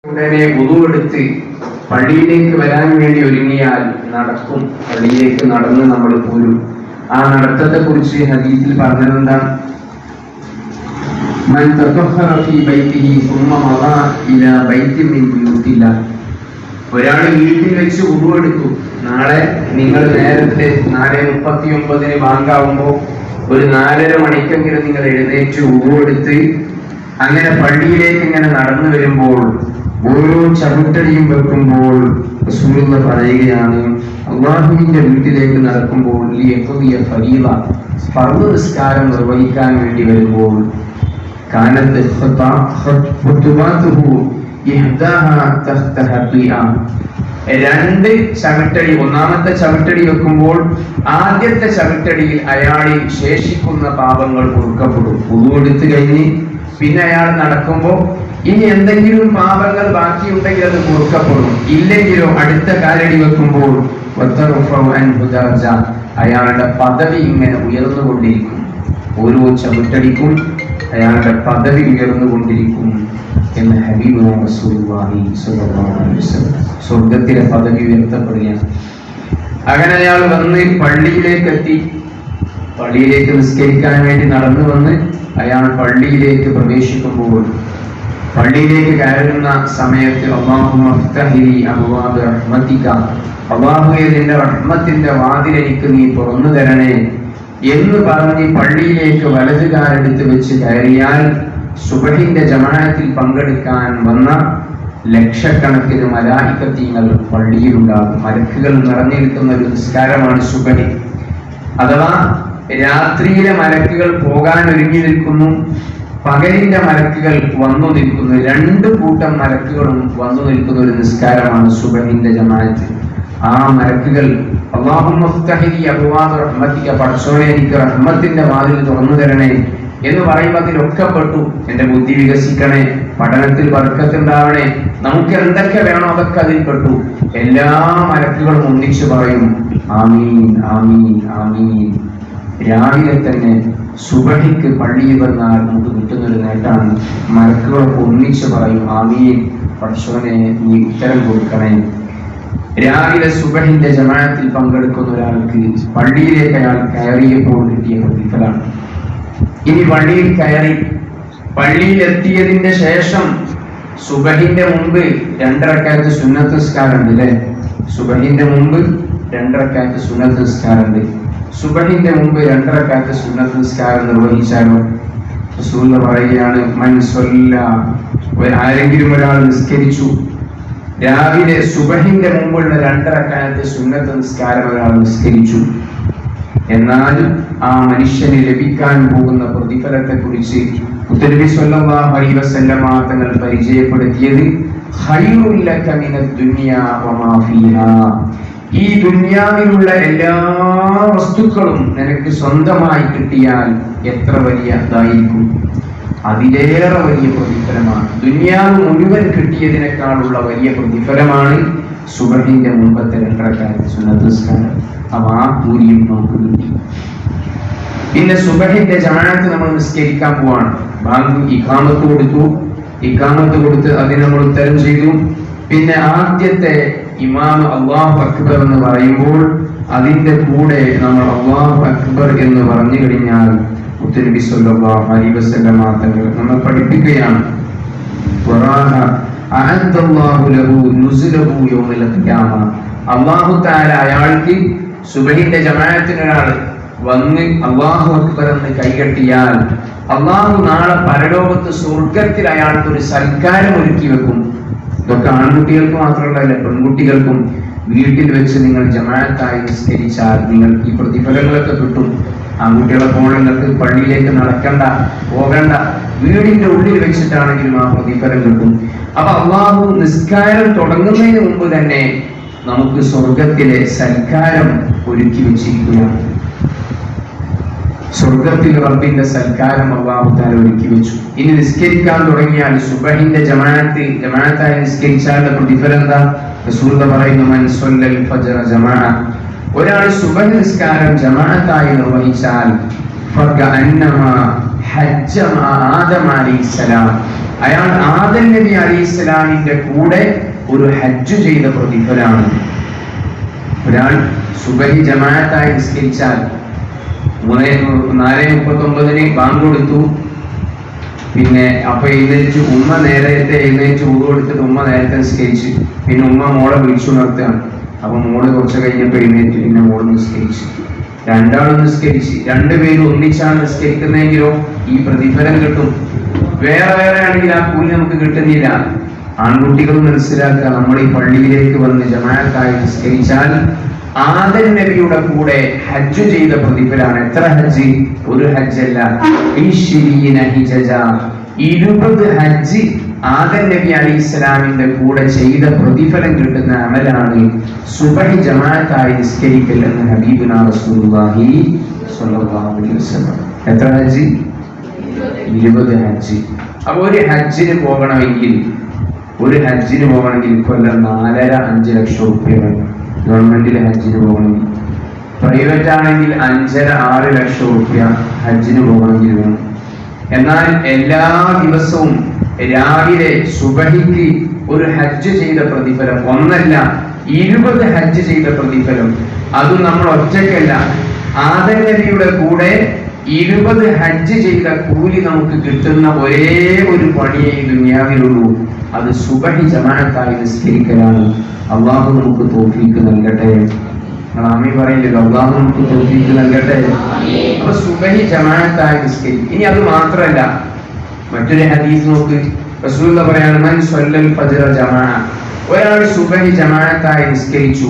ഉടനെ വുളൂഎടുത്ത് പള്ളിയിലേക്ക് വരാൻ വേണ്ടി ഒരുങ്ങിയാൽ നടക്കും. പള്ളിയിലേക്ക് നടന്ന് നമ്മൾ പോരും. ആ നടത്തത്തെ കുറിച്ച് ഹദീസിൽ പറഞ്ഞത് എന്താണ്? മൻ തതഹറ ഫീ ബൈതിഹി സുമ്മ മദാ ഇലാ ബൈതിൻ മിൻ ബുയൂത്തില്ലാഹ്. ഒരാൾ വീട്ടിൽ വെച്ച് വുളൂഎടുത്തു. നാളെ നിങ്ങൾ നേരത്തെ 4:39 ബാങ്കാവുമ്പോൾ ഒരു 4:30 മണിക്കെങ്കിലും നിങ്ങൾ എഴുന്നേറ്റ് വുളൂഎടുത്ത് അങ്ങനെ പള്ളിയിലേക്ക് ഇങ്ങനെ നടന്നു വരുമ്പോൾ ഓരോ ചവിട്ടടിയും വെക്കുമ്പോൾ റസൂലുള്ളാഹി പറയുകയാണ്, അല്ലാഹുവിന്റെ വീട്ടിലേക്ക് നടക്കുമ്പോൾ ഫർദ് നിസ്കാരം നിർവഹിക്കാൻ വേണ്ടി വരുമ്പോൾ കാനത്ത് ഖുതുബാതുഹു ഇഹ്ദാഹാ തഹ്ത ഹഖീഅ. 2 ചവിട്ടടി, ഒന്നാമത്തെ ചവിട്ടടി വെക്കുമ്പോൾ ആദ്യത്തെ ചവിട്ടടിയിൽ അയാളിൽ ശേഷിക്കുന്ന പാപങ്ങൾ പൊറുക്കപ്പെടും. വുളൂഎടുത്ത് കഴിഞ്ഞ് പിന്നെ അയാൾ നടക്കുമ്പോൾ ഇനി എന്തെങ്കിലും പാപങ്ങൾ ബാക്കിയുണ്ടെങ്കിൽ അത് പൊറുക്കപ്പെടും. ഇല്ലെങ്കിലോ അടുത്ത കാലടി വെക്കുമ്പോൾ അയാളുടെ പദവി ഇങ്ങനെ ഉയർന്നുകൊണ്ടിരിക്കും. ഓരോ ചവിട്ടടിക്കും അയാളുടെ പദവി ഉയർന്നുകൊണ്ടിരിക്കും എന്ന് ഹബീബ് റസൂലുള്ളാഹി സ്വല്ലല്ലാഹു അലൈഹി വസല്ലം. സ്വർഗത്തിലെ പദവി ഉയർത്തപ്പെടുകയാണ്. അങ്ങനെ അയാൾ വന്ന് പള്ളിയിലേക്ക് എത്തി. പള്ളിയിലേക്ക് നിസ്കരിക്കാൻ വേണ്ടി നടന്നു വന്ന് അയാൾ പള്ളിയിലേക്ക് പ്രവേശിക്കുമ്പോൾ പള്ളിയിലേക്ക് കയറുന്ന സമയത്ത് അല്ലാഹുവേ നിന്റെ റഹ്മത്തിന്റെ വാതിൽ എനിക്ക് നീ തുറന്നു തരണേ എന്ന് പറഞ്ഞ് പള്ളിയിലേക്ക് വലതുകാലെടുത്ത് വെച്ച് കയറിയാൽ സുബഹിന്റെ ജമാഅത്തിൽ പങ്കെടുക്കാൻ വന്ന ലക്ഷക്കണക്കിന് മലായികത്തീങ്ങൾ പള്ളിയിലുണ്ടാകും. മലക്കുകൾ നിറഞ്ഞിരിക്കുന്ന ഒരു നിസ്കാരമാണ് സുബഹി. അഥവാ രാത്രിയിലെ മലക്കുകൾ പോകാൻ ഒരുങ്ങി നിൽക്കുന്നു, പകലിന്റെ മലക്കുകൾ വന്നു നിൽക്കുന്നു. 2 കൂട്ടം മലക്കുകളും വന്നു നിൽക്കുന്ന ഒരു നിസ്കാരമാണ് സുബഹിന്റെ ജമാഅത്ത്. ആ മലക്കുകൾ പടച്ചോനെ എനിക്ക് റഹ്മത്തിന്റെ വാതിൽ തുറന്നു തരണേ എന്ന് പറയുമ്പോൾ അതിലൊക്കെ പെട്ടു. എന്റെ ബുദ്ധി വികസിക്കണേ, പഠനത്തിൽ ബർക്കത്തുണ്ടാവണേ, നമുക്ക് എന്തൊക്കെ വേണോ അതൊക്കെ അതിൽ പെട്ടു. എല്ലാ മലക്കുകളും ഒന്നിച്ചു പറയും ആമീൻ ആമീൻ ആമീൻ. രാവിലെ തന്നെ സുബഹിക്ക് പള്ളിയിൽ വന്നാൽ നമുക്ക് കിട്ടുന്നൊരു നേട്ടാണ്. മലക്കുകളൊക്കെ ഒന്നിച്ചു പറയും ആമീൻ, പടച്ചോനെ നീ ഉത്തരം കൊടുക്കണേ. രാവിലെ സുബഹിന്റെ ജമാഅത്തിൽ പങ്കെടുക്കുന്ന ഒരാൾക്ക് പള്ളിയിലേക്ക് അയാൾ കയറിയപ്പോൾ കിട്ടിയ പ്രതിഫലമാണ്. ഇനി പള്ളിയിൽ കയറി പള്ളിയിൽ എത്തിയതിന്റെ ശേഷം സുബഹിന്റെ മുമ്പ് 2 റക്അത്ത് സുന്നത്ത് നിസ്കാരമുണ്ട് അല്ലേ? സുബഹിന്റെ മുമ്പ് 2 റക്അത്ത് സുന്നത്ത് നിസ്കാരമുണ്ട്. സുബഹിന്റെ മുമ്പ് 2 റക്അത്ത് സുന്നത്ത് നിസ്കാരം നിർവഹിച്ചാലോ? റസൂലുള്ളാഹി പറയുകയാണ്, മൻ സ്വല്ല, ആരെങ്കിലും ഒരാൾ നിസ്കരിച്ചു, രാവിലെ സുബഹിന്റെ മുമ്പുള്ള 2 റക്അത്ത് സുന്നത്ത് നിസ്കാരം ഒരാൾ നിസ്കരിച്ചു, എന്നാൽ ആ മനുഷ്യന് ലഭിക്കാൻ പോകുന്ന പ്രതിഫലത്തെ കുറിച്ച് മുത്തനബി സ്വല്ലല്ലാഹു അലൈഹി വസല്ലമ തങ്ങൾ പരിചയപ്പെടുത്തിയത് ഖൈറുൽ ലക മിനദ് ദുനിയാ വമാ ഫീഹാ. ഈ ദുനിയാവിലുള്ള എല്ലാ വസ്തുക്കളും നിനക്ക് സ്വന്തമായി കിട്ടിയാൽ എത്ര വലിയതായിരിക്കും, അതിലേറെ വലിയ പ്രതിഫലമാണ്. ദുനിയാവ് മുഴുവൻ കിട്ടിയതിനേക്കാളുള്ള വലിയ പ്രതിഫലമാണ് സുബഹിന്റെ മുമ്പത്തെ 2 റക്അത്ത് സുന്നത്ത് നിസ്കാരം. ആ കൂലിയും നമുക്ക് കിട്ടി. പിന്നെ സുബഹിന്റെ ജമാഅത്ത് നമ്മൾ നിസ്കരിക്കാൻ പോവാണ്. ബാങ്ക് ഇഖാമത്ത് കൊടുത്ത് അതിന് നമ്മൾ ഉത്തരം ചെയ്തു. പിന്നെ ആദ്യത്തെ ഇമാം അല്ലാഹു അക്ബർ എന്ന് പറയുമ്പോൾ അതിന്റെ കൂടെ നമ്മൾ അല്ലാഹു അക്ബർ എന്ന് പറഞ്ഞു കഴിഞ്ഞാൽ മുത്തനബി സ്വല്ലല്ലാഹു അലൈഹി വസല്ലം തങ്ങൾ നമ്മൾ പഠിപ്പിക്കുകയാണ്, അല്ലാഹു തആല അയാൾക്ക് സുബഹിന്റെ ജമാഅത്തിന് ഒരാൾ വന്ന് അല്ലാഹു അക്ബർ എന്ന് കൈകെട്ടിയാൽ അല്ലാഹു നാളെ പരലോകത്ത് സ്വർഗത്തിൽ അയാൾക്ക് ഒരു സൽക്കാരം ഒരുക്കി വെക്കും. ഇതൊക്കെ ആൺകുട്ടികൾക്ക് മാത്രമല്ല, പെൺകുട്ടികൾക്കും വീട്ടിൽ വെച്ച് നിങ്ങൾ ജമാഅത്തായി നിസ്കരിച്ചാൽ നിങ്ങൾക്ക് ഈ പ്രതിഫലങ്ങളൊക്കെ കിട്ടും. ആൺകുട്ടികളെ പോലെ നിങ്ങൾക്ക് പള്ളിയിലേക്ക് നടക്കണ്ട, പോകണ്ട, വീടിന്റെ ഉള്ളിൽ വെച്ചിട്ടാണെങ്കിലും ആ പ്രതിഫലം കിട്ടും. അപ്പൊ അല്ലാഹു നിസ്കാരം തുടങ്ങുന്നതിന് മുമ്പ് തന്നെ നമുക്ക് സ്വർഗത്തിലെ സൽക്കാരം ഒരുക്കി വെച്ചിരിക്കുകയാണ്. സ്വർഗത്തിൽ റബ്ബിന്റെ സൽക്കാരം അല്ലാഹു തആല ഒരുക്കി വെച്ചു. ഇനി നിസ്കരിക്കാൻ തുടങ്ങിയാൽ സുബഹിന്റെ ജമാഅത്തായി നിസ്കരിച്ചാൽ പ്രതിഫലം എന്താ? റസൂലുള്ളാഹി പറയുന്നു, മൻ സ്വല്ലൽ ഫജ്റ ജമാഅ, ഒരാൾ സുബഹി നിസ്കാരം ജമാഅത്തായി നിർവഹിച്ചാൽ ഫകഅന്നമാ ഹജ്ജ ആദം അലൈഹിസ്സലാം, അയാൾ ആദം നബി അലൈഹിസ്സലാമിന്റെ കൂടെ ഒരു ഹജ്ജ് ചെയ്ത പ്രതിഫലമാണ്. ഒരാൾ സുബഹി ജമാഅത്തായി നിസ്കരിച്ചാൽ 4:39 ബാങ്ക് കൊടുത്തു, പിന്നെ അപ്പൊ എഴുന്നേറ്റ് ഉമ്മ നേരത്തെ എഴുന്നേറ്റ് വുളു കൊടുത്തിട്ട് ഉമ്മ നേരത്തെ നിസ്കരിച്ച്, പിന്നെ ഉമ്മ മോളെ വിളിച്ചുണർത്തുകയാണ്. അപ്പൊ മോള് കുറച്ച് കഴിഞ്ഞപ്പോ എഴുന്നേറ്റ്, പിന്നെ മോള് നിസ്കരിച്ച്, രണ്ടാളും നിസ്കരിച്ച്, രണ്ടുപേരും ഒന്നിച്ചാണ് നിസ്കരിക്കുന്നതെങ്കിലോ ഈ പ്രതിഫലം കിട്ടും. വേറെ വേറെ ആണെങ്കിൽ ആ കൂലി നമുക്ക് കിട്ടുന്നില്ല. ആൺകുട്ടികൾ മനസ്സിലാക്കുക, നമ്മൾ ഈ പള്ളിയിലേക്ക് വന്ന് ജമാഅത്തായി നിസ്കരിച്ചാൽ ആദം നബിയുടെ കൂടെ ഹജ്ജ് ചെയ്ത പ്രതിഫലാണ്. എത്ര ഹജ്ജ്? ഒരു ഹജ്ജല്ല, 20 ഹജ്ജ് ആദം നബി അലൈഹിസ്സലാമിന്റെ കൂടെ ചെയ്ത പ്രതിഫലം കിട്ടുന്ന അമലാണ് സുബഹി ജമാഅത്തായി നിസ്കരിക്കൽ എന്ന് ഹബീബുനാ റസൂലുള്ളാഹി സ്വല്ലല്ലാഹു അലൈഹി വസല്ലം. എത്ര ഹജ്ജ്? 20 ഹജ്ജ്. അപ്പൊ ഒരു ഹജ്ജിന് പോകണമെങ്കിൽ കൊല്ലം 4.5 ലക്ഷം റുപ്യ വേണം. ഗവൺമെന്റിലെ ഹജ്ജിന് പോകണമെങ്കിൽ, പ്രൈവറ്റ് ആണെങ്കിൽ 5.5-6 ലക്ഷം റുപ്യ ഹജ്ജിന് പോകണമെങ്കിൽ വേണം. എന്നാൽ എല്ലാ ദിവസവും രാവിലെ സുബഹിക്ക് ഒരു ഹജ്ജ് ചെയ്ത പ്രതിഫലം, ഒന്നല്ല 20 ഹജ്ജ് ചെയ്ത പ്രതിഫലം. അതും നമ്മൾ ഒറ്റയ്ക്കല്ല, ആദം നബിയുടെ കൂടെ 20 ഹജ്ജ് ചെയ്ത കൂലി നമുക്ക് കിട്ടുന്ന ഒരേ ഒരു പണിയേ ഈ ദുനിയാവിലുള്ളൂ. അത് സുബഹി ജമാഅത്തായി നിസ്കരിക്കലാണ്. അള്ളാഹു നമുക്ക് തൗഫീഖ് നൽകട്ടെ. ആമീൻ പറയില്ലല്ലോ, അള്ളാഹു നമുക്ക് തൗഫീഖ് നൽകട്ടെ. അപ്പൊ സുബഹി ജമാഅത്തായി നിസ്കരിക്കും. ഇനി അത് മാത്രമല്ല, മറ്റൊരു ഹദീസ് നോക്ക്, റസൂലുള്ളാഹി പറയാണ്, മൻ സ്വല്ലൽ ഫജ്റ ജമാഅ, ഒരാൾ സുബഹി ജമാഅത്തായി നിസ്കരിച്ചു,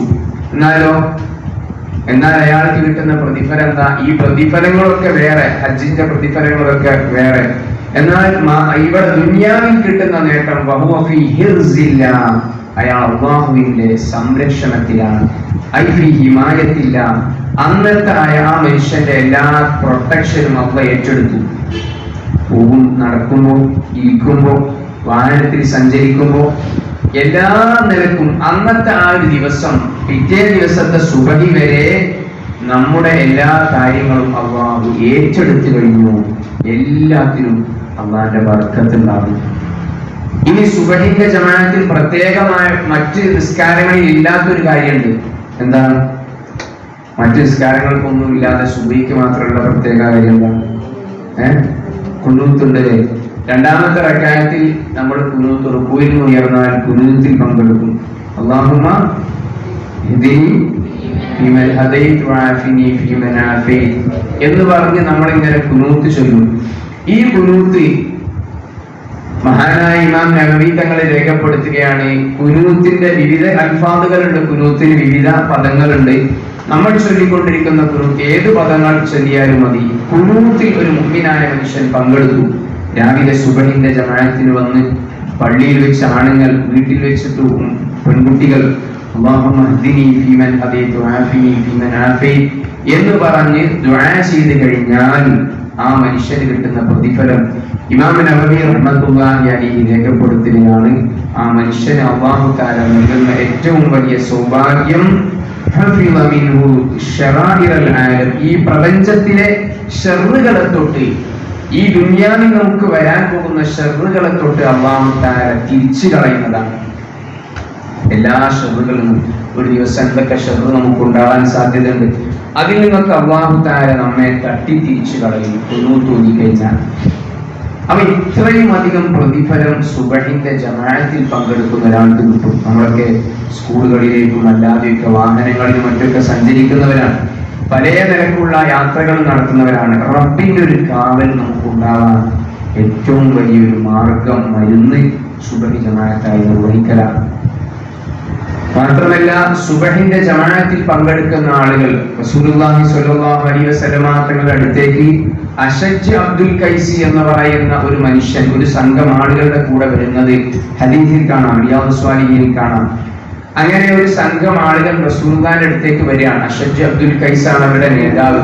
എന്നാൽ അയാൾക്ക് കിട്ടുന്ന പ്രതിഫലം എന്താ? ഈ പ്രതിഫലങ്ങളൊക്കെ വേറെ, ഹജ്ജിന്റെ പ്രതിഫലങ്ങളൊക്കെ വേറെ. എന്നാൽ ഇവിടെ ദുനിയാവിൽ കിട്ടുന്ന നേട്ടം വഹുവ ഫീ ഹിർസില്ലാ, അയാൾ അല്ലാഹുവിന്റെ സംരക്ഷണത്തിലാണ്. ഐ ഫീ ഹിമായത്തില്ലാ, അന്നത്തെ ആ മനുഷ്യന്റെ എല്ലാ പ്രൊട്ടക്ഷനും അല്ലാഹു ഏറ്റെടുത്തു. പോകും, നടക്കുമ്പോൾ, ഇരിക്കുമ്പോൾ, വാഹനത്തിൽ സഞ്ചരിക്കുമ്പോൾ, എല്ലാ നിലക്കും അന്നത്തെ ആ ഒരു ദിവസം, പിറ്റേ ദിവസത്തെ സുബഹി വരെ നമ്മുടെ എല്ലാ കാര്യങ്ങളും അല്ലാഹു ഏറ്റെടുത്തു കഴിഞ്ഞു. എല്ലാത്തിനും അല്ലാഹുവിന്റെ ബർക്കത്ത് ഉണ്ടാകും. ഇനി സുബഹിന്റെ ജമാഅത്തിൽ പ്രത്യേകമായ മറ്റ് നിസ്കാരങ്ങളിൽ ഇല്ലാത്തൊരു കാര്യമുണ്ട്. എന്താണ്? മറ്റ് നിസ്കാരങ്ങൾക്കൊന്നും ഇല്ലാതെ സുബഹിക്ക് മാത്രമുള്ള പ്രത്യേക കാര്യം എന്താണ്? ഖുനൂത്ത്. രണ്ടാമത്തെ റക്അത്തിൽ നമ്മൾ ഖുനൂത്ത്, റുകൂഇൽ ഉയർന്നാൽ ഖുനൂത്തിൽ പങ്കെടുക്കും. അല്ലാഹുമ്മ ഇഹ്ദിനി ഫീമൻ ഹദൈത വഅഫിനി ഫീമൻ ആഫൈത എന്ന് പറഞ്ഞ് നമ്മൾ ഇങ്ങനെ ഖുനൂത്ത് ചൊല്ലും. ഈ ഖുനൂത്ത് മഹാനായ ഇമാം നവവി തങ്ങൾ രേഖപ്പെടുത്തുകയാണ്. ഖുനൂത്തിന്റെ വിവിധ അൽഫാദുകളുണ്ട്, ഖുനൂത്തിന് വിവിധ പദങ്ങളുണ്ട്. നമ്മൾ ചൊല്ലിക്കൊണ്ടിരിക്കുന്ന ഖുനൂത്ത് ഏത് പദങ്ങൾ ചൊല്ലിയാലും മതി. ഖുനൂത്തിൽ ഒരു മുഅ്മിനായ മനുഷ്യൻ പങ്കെടുത്തു. രാവിലെ സുബഹിന്റെ ജമാഅത്തിന് വന്ന് പള്ളിയിൽ വെച്ച് ആണുങ്ങൾ, വീട്ടിൽ വെച്ചിട്ട് പെൺകുട്ടികൾ അല്ലാഹുമ്മ ഹ്ദിനി ഫീമൻ ഹദൈത വഅഫിനി ഫീമൻ ആഫൈത എന്ന് പറഞ്ഞ് ദുആ ചെയ്ത് കഴിഞ്ഞാൽ ആ മനുഷ്യന് കിട്ടുന്ന പ്രതിഫലം ഇമാം നവവി റഹ്മത്തുള്ളാഹി അലൈഹി രേഖപ്പെടുത്തുകയാണ്. ആ മനുഷ്യന് അല്ലാഹു തആല നൽകുന്ന ഏറ്റവും വലിയ സൗഭാഗ്യം ഹഫിള മിൻഹു ശറാഇറൽ ആലം, ഈ പ്രപഞ്ചത്തിലെ ശർറുകളെ തൊട്ട്, ഈ ദുനിയാവിൽ നമുക്ക് വരാൻ പോകുന്ന ശർറുകളെ തൊട്ട് അല്ലാഹു തആല തിരിച്ചു കളയുന്നതാണ്. എല്ലാ ശർറുകളും ഒരു ദിവസം എന്തൊക്കെ ശർറ് നമുക്ക് ഉണ്ടാവാൻ സാധ്യതയുണ്ട്, അതിൽ നിന്നൊക്കെ അല്ലാഹു തആല നമ്മെ തട്ടി തിരിച്ചു കളയും ഖുനൂത്ത് ഓതിക്കഴിഞ്ഞാൽ. അപ്പൊ ഇത്രയും അധികം പ്രതിഫലം സുബഹിന്റെ ജമാഅത്തിൽ പങ്കെടുക്കുന്ന ഒരാൾക്ക് കിട്ടും. നമ്മളൊക്കെ സ്കൂളുകളിലേക്കും അല്ലാതെയൊക്കെ വാഹനങ്ങളിലും മറ്റൊക്കെ സഞ്ചരിക്കുന്നവരാണ്, പല നിരക്കുള്ള യാത്രകൾ നടത്തുന്നവരാണ്. റബ്ബിന്റെ ഒരു കാവൽ നമുക്ക് ഉണ്ടാവാൻ ഏറ്റവും വലിയൊരു മാർഗം, മരുന്ന് സുബഹി ജമാഅത്തായി നിർവഹിക്കലാണ്. മാത്രമല്ല സുബഹിന്റെ ജമാഅത്തിൽ പങ്കെടുക്കുന്ന ആളുകൾ റസൂലുള്ളാഹി സ്വല്ലല്ലാഹു അലൈഹി വസല്ലമ തങ്ങളുടെ അടുത്തേക്ക് അശജ് അബ്ദുൽ കൈസി എന്ന് പറയുന്ന ഒരു മനുഷ്യൻ, ഒരു സംഘം ആളുകളുടെ കൂടെ വരുന്നത് ഹദീസിൽ കാണാം, റിയാദുസ് സ്വാലിഹീനിൽ കാണാം. അങ്ങനെ ഒരു സംഘം ആളുകൾ റസൂലുള്ളാഹിന്റെ അടുത്തേക്ക് വരികയാണ്. അശജ് അബ്ദുൽ കൈസ് ആണ് അവരുടെ നേതാവ്.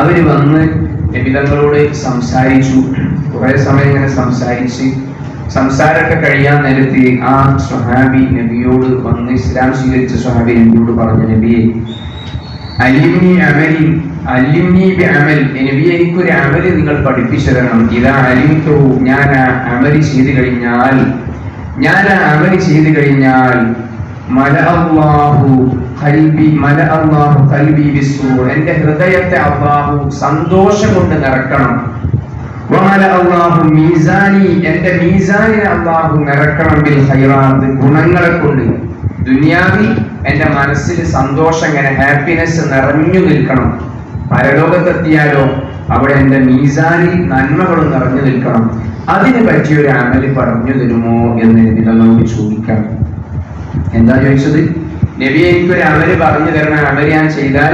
അവര് വന്ന് നബി തങ്ങളോട് സംസാരിച്ചു. കുറെ സമയം ഇങ്ങനെ സംസാരമൊക്കെ കഴിയാൻ നേരത്ത് ആ സ്വഹാബി നബിയോട് വന്ന്, ഇസ്ലാം സ്വീകരിച്ച സ്വഹാബി നബിയോട് പറഞ്ഞു, നബിയെ അലിമിനി അമലി അല്ലിംനി ബിഅമൽ, നബി എനിക്കൊരു അമൽ നിങ്ങൾ പഠിപ്പിച്ചു തരണം. ഇദാ അലിംതു, ഞാൻ ആ അമൽ ചെയ്തു കഴിഞ്ഞാൽ മലഅല്ലാഹു ഖൽബി ബിസ്സൂർ, എൻ്റെ ഹൃദയത്തെ അല്ലാഹു സന്തോഷം കൊണ്ട് നിറക്കണം. വമലഅല്ലാഹു മീസാനി, എൻ്റെ മീസാനിനെ അല്ലാഹു നിറക്കണം ബിൽ ഖൈറാത്ത്, ഗുണങ്ങളെ കൊണ്ട്. ദുനിയാവിൽ എൻ്റെ മനസ്സിൽ സന്തോഷം, ഇങ്ങനെ ഹാപ്പിനെസ് നിറഞ്ഞു നിൽക്കണം. പരലോകത്തെത്തിയാലോ അവിടെ എൻ്റെ മീസാനിൽ നന്മകളും നിറഞ്ഞു നിൽക്കണം. അതിന് പറ്റിയൊരു അമല് പറഞ്ഞു തരുമോ എന്ന് നമുക്ക് ചോദിക്കാം. എന്താ ചോദിച്ചത്? നബി എനിക്കൊരു അമല് പറഞ്ഞു തരണം, അമല് ഞാൻ ചെയ്താൽ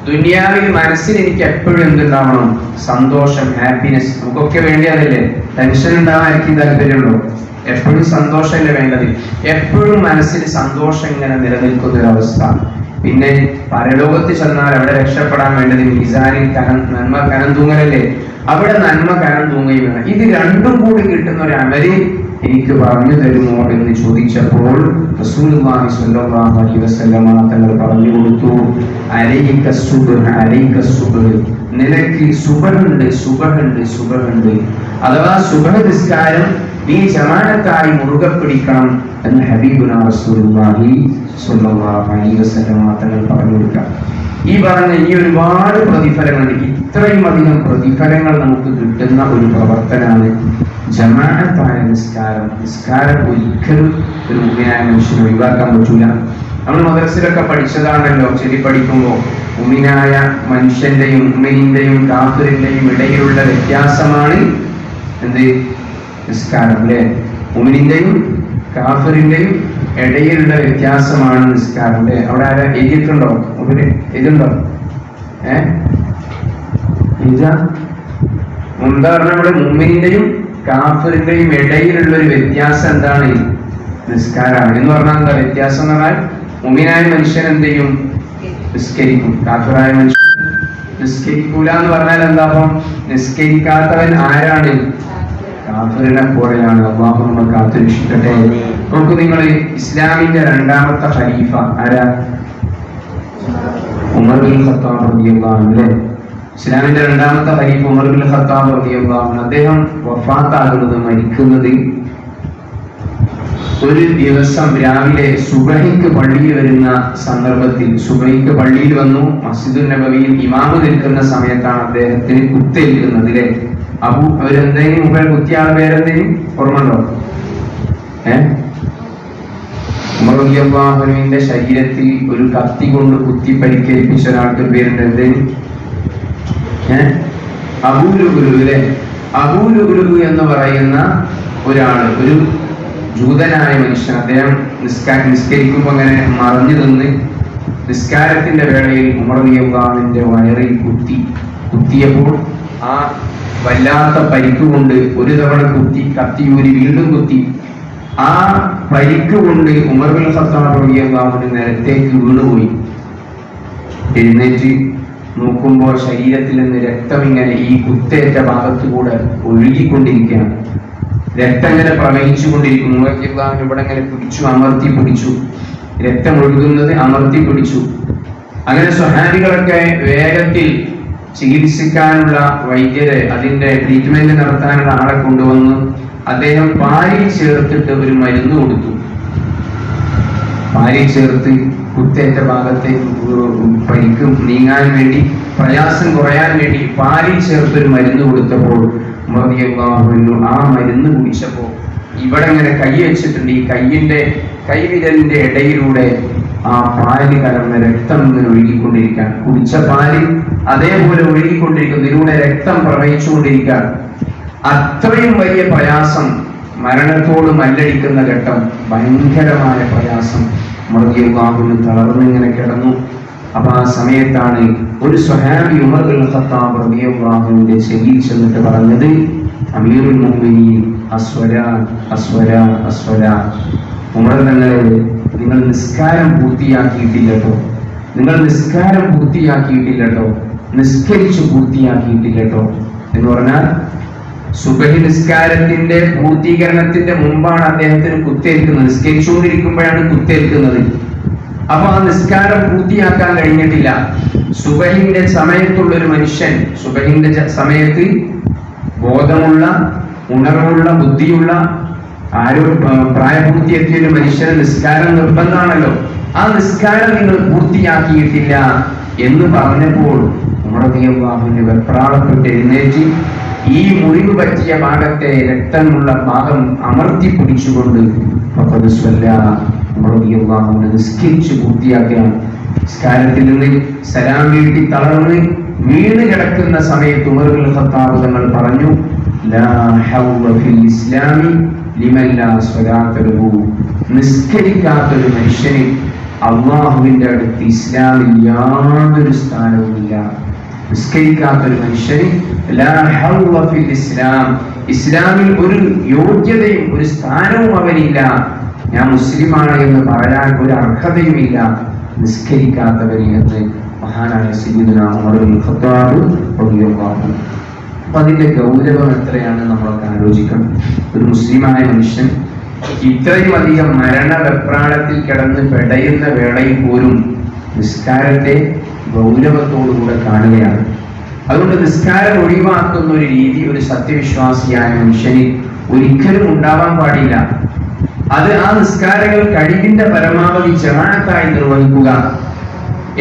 ദുനിയാവിൽ മനസ്സിൽ എനിക്ക് എപ്പോഴും എന്തുണ്ടാവണം? സന്തോഷം, ഹാപ്പിനെസ്. നമുക്കൊക്കെ വേണ്ടിയതല്ലേ? ടെൻഷൻ ഉണ്ടാവാൻ എനിക്ക് താല്പര്യമുണ്ടോ? എപ്പോഴും സന്തോഷമല്ലേ വേണ്ടത്? എപ്പോഴും മനസ്സിൽ സന്തോഷം ഇങ്ങനെ നിലനിൽക്കുന്ന ഒരു അവസ്ഥ. പിന്നെ പരലോകത്ത് ചെന്നാൽ അവിടെ രക്ഷപ്പെടാൻ വേണ്ടത് മീസാനിൽ നന്മ കനം തൂങ്ങലല്ലേ? അവിടെ നന്മ കനം തൂങ്ങുകയും വേണം. ഇത് രണ്ടും കൂടി കിട്ടുന്ന ഒരു അമല് എനിക്ക് പറഞ്ഞു തരുമോ എന്ന് ചോദിച്ചപ്പോൾ റസൂലുള്ളാഹി സ്വല്ലല്ലാഹു അലൈഹി വസല്ലം തങ്ങൾ പറഞ്ഞു കൊടുത്തു, അലൈക സുബ്ഹ്, നിനക്ക് സുബ്ഹുണ്ട്. അഥവാ സുബ്ഹ് നിസ്കാരം നീ ജമാഅത്തായി മുറുകെ പിടിക്കണം എന്ന് ഹബീബുനാ റസൂലുള്ളാഹി സ്വല്ലല്ലാഹു അലൈഹി വസല്ലം തങ്ങൾ പറഞ്ഞു കൊടുക്കുക. ഈ പറഞ്ഞ ഈ ഒരുപാട് പ്രതിഫലങ്ങളുണ്ട്. ഇത്രയും അധികം പ്രതിഫലങ്ങൾ നമുക്ക് കിട്ടുന്ന ഒരു പ്രവർത്തനമാണ് ജമാഅത്തായ നിസ്കാരം ഒരിക്കലും ഒരു മുഅ്മിനായ മനുഷ്യന് ഒഴിവാക്കാൻ പറ്റൂല. നമ്മൾ മദ്രസയിലൊക്കെ പഠിച്ചതാണല്ലോ, ശരി, പഠിക്കുമ്പോൾ മുഅ്മിനായ മനുഷ്യന്റെയും മുഅ്മിനിന്റെയും കാഫിറിന്റെയും ഇടയിലുള്ള വ്യത്യാസമാണ് എന്ത്? നിസ്കാരം, അല്ലേ? മുഅ്മിനിന്റെയും കാഫിറിന്റെയും ഇടയിലുള്ള വ്യത്യാസമാണ് നിസ്കാരം, അല്ലേ? അവിടെ ആരാ എഴുതിയിട്ടുണ്ടോ? എഴുതുണ്ടോ? എന്താ പറഞ്ഞാൽ നമ്മുടെ മുഅ്മിനിന്റെയും കാഫിറിന്റെയും ഇടയിലുള്ള ഒരു വ്യത്യാസം എന്താണ്? നിസ്കാരമാണ്. എന്ന് പറഞ്ഞാൽ എന്താ വ്യത്യാസം എന്ന് പറഞ്ഞാൽ, മുഅ്മിനായ മനുഷ്യൻ എന്ത് ചെയ്യും? നിസ്കരിക്കും. കാഫിറായ മനുഷ്യൻ നിസ്കരിക്കൂല എന്ന് പറഞ്ഞാൽ എന്താ? അപ്പം നിസ്കരിക്കാത്തവൻ ആരാണ്? കാഫിറിനെ പോലെയാണ്. അല്ലാഹു നമ്മെ കാത്തുരക്ഷിക്കട്ടെ. നോക്കൂ നിങ്ങൾ, ഇസ്ലാമിന്റെ രണ്ടാമത്തെ ഖലീഫ ആരാ? ഉമർ ബിൻ ഖത്താബ് റളിയല്ലാഹു അൻഹു, അല്ലേ? ഇസ്ലാമിന്റെ രണ്ടാമത്തെ ഖലീഫ ഉമർ ബിൻ ഖത്താബ് റളിയല്ലാഹു അൻഹു. അദ്ദേഹം വഫാത്താകുന്നത്, മരിക്കുന്നത് ഒരു ദിവസം രാവിലെ സുബഹിക്ക് പള്ളിയിൽ വരുന്ന സന്ദർഭത്തിൽ, സുബഹിക്ക് പള്ളിയിൽ വന്നു, മസ്ജിദുൻ നബവിയിൽ ഇമാമ് നിൽക്കുന്ന സമയത്താണ് അദ്ദേഹത്തിന് കുത്തേൽക്കുന്നത്, അല്ലേ? അവരെന്തെങ്കിലും മുമ്പേ കുത്തിയാളെ പേരെന്തെങ്കിലും ഓർമ്മണ്ടോ? ഉമർ റളിയല്ലാഹു അൻഹുവിന്റെ ശരീരത്തിൽ ഒരു കത്തി കൊണ്ട് കുത്തി പരിക്കേൽപ്പിച്ച ഒരാൾക്ക് പേരുണ്ട്, എന്തേലും? അബൂ ലുബ്ലു, അല്ലേ? അബൂ ലുബ്ലു എന്ന് പറയുന്ന ഒരാള്, ഒരു ജൂതനായ മനുഷ്യൻ. അദ്ദേഹം നിസ്കരിക്കുമ്പോൾ അങ്ങനെ മറഞ്ഞു നിന്ന് നിസ്കാരത്തിന്റെ വേളയിൽ ഉമർ റളിയല്ലാഹു അൻഹുവിന്റെ വയറിൽ കുത്തിയപ്പോൾ ആ വല്ലാത്ത പരിക്ക് കൊണ്ട് ഒരു തവണ കുത്തി, കത്തിയൂരി വീണ്ടും കുത്തി. ആ പരിക്ക് കൊണ്ട് ഉമർ ബിൻ ഖത്താബ് റളിയല്ലാഹു അൻഹു നിലത്തേക്ക് വീണുപോയി. എഴുന്നേറ്റ് നോക്കുമ്പോൾ ശരീരത്തിൽ നിന്ന് രക്തം ഇങ്ങനെ ഈ കുത്തേറ്റ ഭാഗത്തുകൂടെ ഒഴുകിക്കൊണ്ടിരിക്കുകയാണ്. രക്തം ഇങ്ങനെ പ്രവഹിച്ചു കൊണ്ടിരിക്കുന്നു. ഉമർ റളിയല്ലാഹു അൻഹു ഇവിടെ ഇങ്ങനെ അമർത്തി പിടിച്ചു, രക്തം ഒഴുകുന്നത് അമർത്തി പിടിച്ചു. അങ്ങനെ സ്വഹാബികളൊക്കെ വേഗത്തിൽ ചികിത്സിക്കാനുള്ള വൈദ്യരെ, അതിന്റെ ട്രീറ്റ്മെന്റ് നടത്താനുള്ള ആളെ കൊണ്ടുവന്നു. അദ്ദേഹം പാലിൽ ചേർത്തിട്ട് ഒരു മരുന്ന് കൊടുത്തു. പാലിൽ ചേർത്ത് കുത്തേറ്റ ഭാഗത്തെ പരിക്ക് നീങ്ങാൻ വേണ്ടി, പ്രയാസം കുറയാൻ വേണ്ടി പാലിൽ ചേർത്തൊരു മരുന്ന് കൊടുത്തപ്പോൾ ഉമർ റളിയല്ലാഹു അൻഹു ആ മരുന്ന് കുടിച്ചപ്പോൾ ഇവിടെ ഇങ്ങനെ കൈ വെച്ചിട്ടുണ്ട്. ഈ കൈവിരലിന്റെ ഇടയിലൂടെ ആ പാല് കലർന്ന രക്തം ഇങ്ങനെ ഒഴുകിക്കൊണ്ടിരിക്കാൻ, കുടിച്ച പാല് അതേപോലെ ഒഴുകിക്കൊണ്ടിരിക്കുന്നു, ഇതിലൂടെ രക്തം പ്രവഹിച്ചുകൊണ്ടിരിക്കാൻ. അത്രയും വലിയ പ്രയാസം, മരണത്തോട് മല്ലടിക്കുന്ന ഘട്ടം, ഭയങ്കരമായ പ്രയാസം. ഉമർ റളിയല്ലാഹു അൻഹു തളർന്നിങ്ങനെ കിടന്നു. അപ്പൊ ആ സമയത്താണ് ഒരു സ്വഹാബി ഉമർ ബിൻ ഖത്താബ് റളിയല്ലാഹു അൻഹുവിന്റെ ചെവിയിൽ ചെന്നിട്ട് പറഞ്ഞത്, അമീറുൽ മുഅ്മിനീൻ അസ്വലാ. ഉമർ തങ്ങളെ, നിങ്ങൾ നിസ്കാരം പൂർത്തിയാക്കിയിട്ടില്ലട്ടോ, നിസ്കരിച്ചു പൂർത്തിയാക്കിയിട്ടില്ലട്ടോ എന്ന് പറഞ്ഞാൽ സുബഹി നിസ്കാരത്തിന്റെ പൂർത്തീകരണത്തിന്റെ മുമ്പാണ് അദ്ദേഹത്തിന് കുത്തേൽക്കുന്നത്. നിസ്കരിച്ചുകൊണ്ടിരിക്കുമ്പോഴാണ് കുത്തേൽക്കുന്നത്. അപ്പൊ ആ നിസ്കാരം പൂർത്തിയാക്കാൻ കഴിഞ്ഞിട്ടില്ല. സുബഹിന്റെ സമയത്തുള്ള ഒരു മനുഷ്യൻ, സുബഹിന്റെ സമയത്ത് ബോധമുള്ള, ഉണർവുള്ള, ബുദ്ധിയുള്ള, പ്രായപൂർത്തി എത്തിയ ഒരു മനുഷ്യന് നിസ്കാരം നിർബന്ധമാണല്ലോ. ആ നിസ്കാരം നിങ്ങൾ പൂർത്തിയാക്കിയിട്ടില്ല എന്ന് പറഞ്ഞപ്പോൾ ഉമർ വെപ്രാളപ്പെട്ട് എഴുന്നേറ്റ് ഈ മുറിവ് പറ്റിയ ഭാഗത്തെ, രക്തമുള്ള ഭാഗം അമർത്തി പിടിച്ചുകൊണ്ട് നിസ്കരിച്ച് പൂർത്തിയാക്കുകയാണ്. നിസ്കാരത്തിൽ നിന്ന് സലാം വീട്ടി തളർന്ന് വീണ് കിടക്കുന്ന സമയത്ത് ഉമർ ഇബ്നുൽ ഖത്താബ് തങ്ങൾ പറഞ്ഞു, ലാ ഹൗല ഫിൽ ഇസ്ലാമി ലിമൻ ലാ സ്വലാത്ത ലഹു. നിസ്കരിക്കാത്തൊരു മനുഷ്യന് അല്ലാഹുവിന്റെ അടുത്ത് ഇസ്ലാമിൽ യാതൊരു സ്ഥാനവുമില്ല. നിസ്കരിക്കാത്തൊരു മനുഷ്യന് ലാ ഹൗല ഫിൽ ഇസ്ലാം, ഇസ്ലാമിൽ ഒരു യോഗ്യതയും ഒരു സ്ഥാനവും അവനില്ല. ഞാൻ മുസ്ലിമാണ് എന്ന് പറയാൻ ഒരു അർഹതയുമില്ല നിസ്കരിക്കാത്തവന് എന്ന് മഹാനായ സയ്യിദുനാ ഉമർ ഇബ്നുൽ ഖത്താബ് റളിയല്ലാഹു അൻഹു. അപ്പൊ അതിന്റെ ഗൗരവം എത്രയാണ് നമ്മളൊക്കെ ആലോചിക്കണം. ഒരു മുസ്ലിമായ മനുഷ്യൻ ഇത്രയും അധികം മരണ വെപ്രാളത്തിൽ കിടന്ന് പെടയുന്ന വേളയിൽ പോലും നിസ്കാരത്തെ ഗൗരവത്തോടുകൂടെ കാണുകയാണ്. അതുകൊണ്ട് നിസ്കാരം ഒഴിവാക്കുന്ന ഒരു രീതി ഒരു സത്യവിശ്വാസിയായ മനുഷ്യന് ഒരിക്കലും ഉണ്ടാവാൻ പാടില്ല. അത് ആ നിസ്കാരങ്ങൾ കഴിവിന്റെ പരമാവധി ജമാഅത്തായി നിർവഹിക്കുക.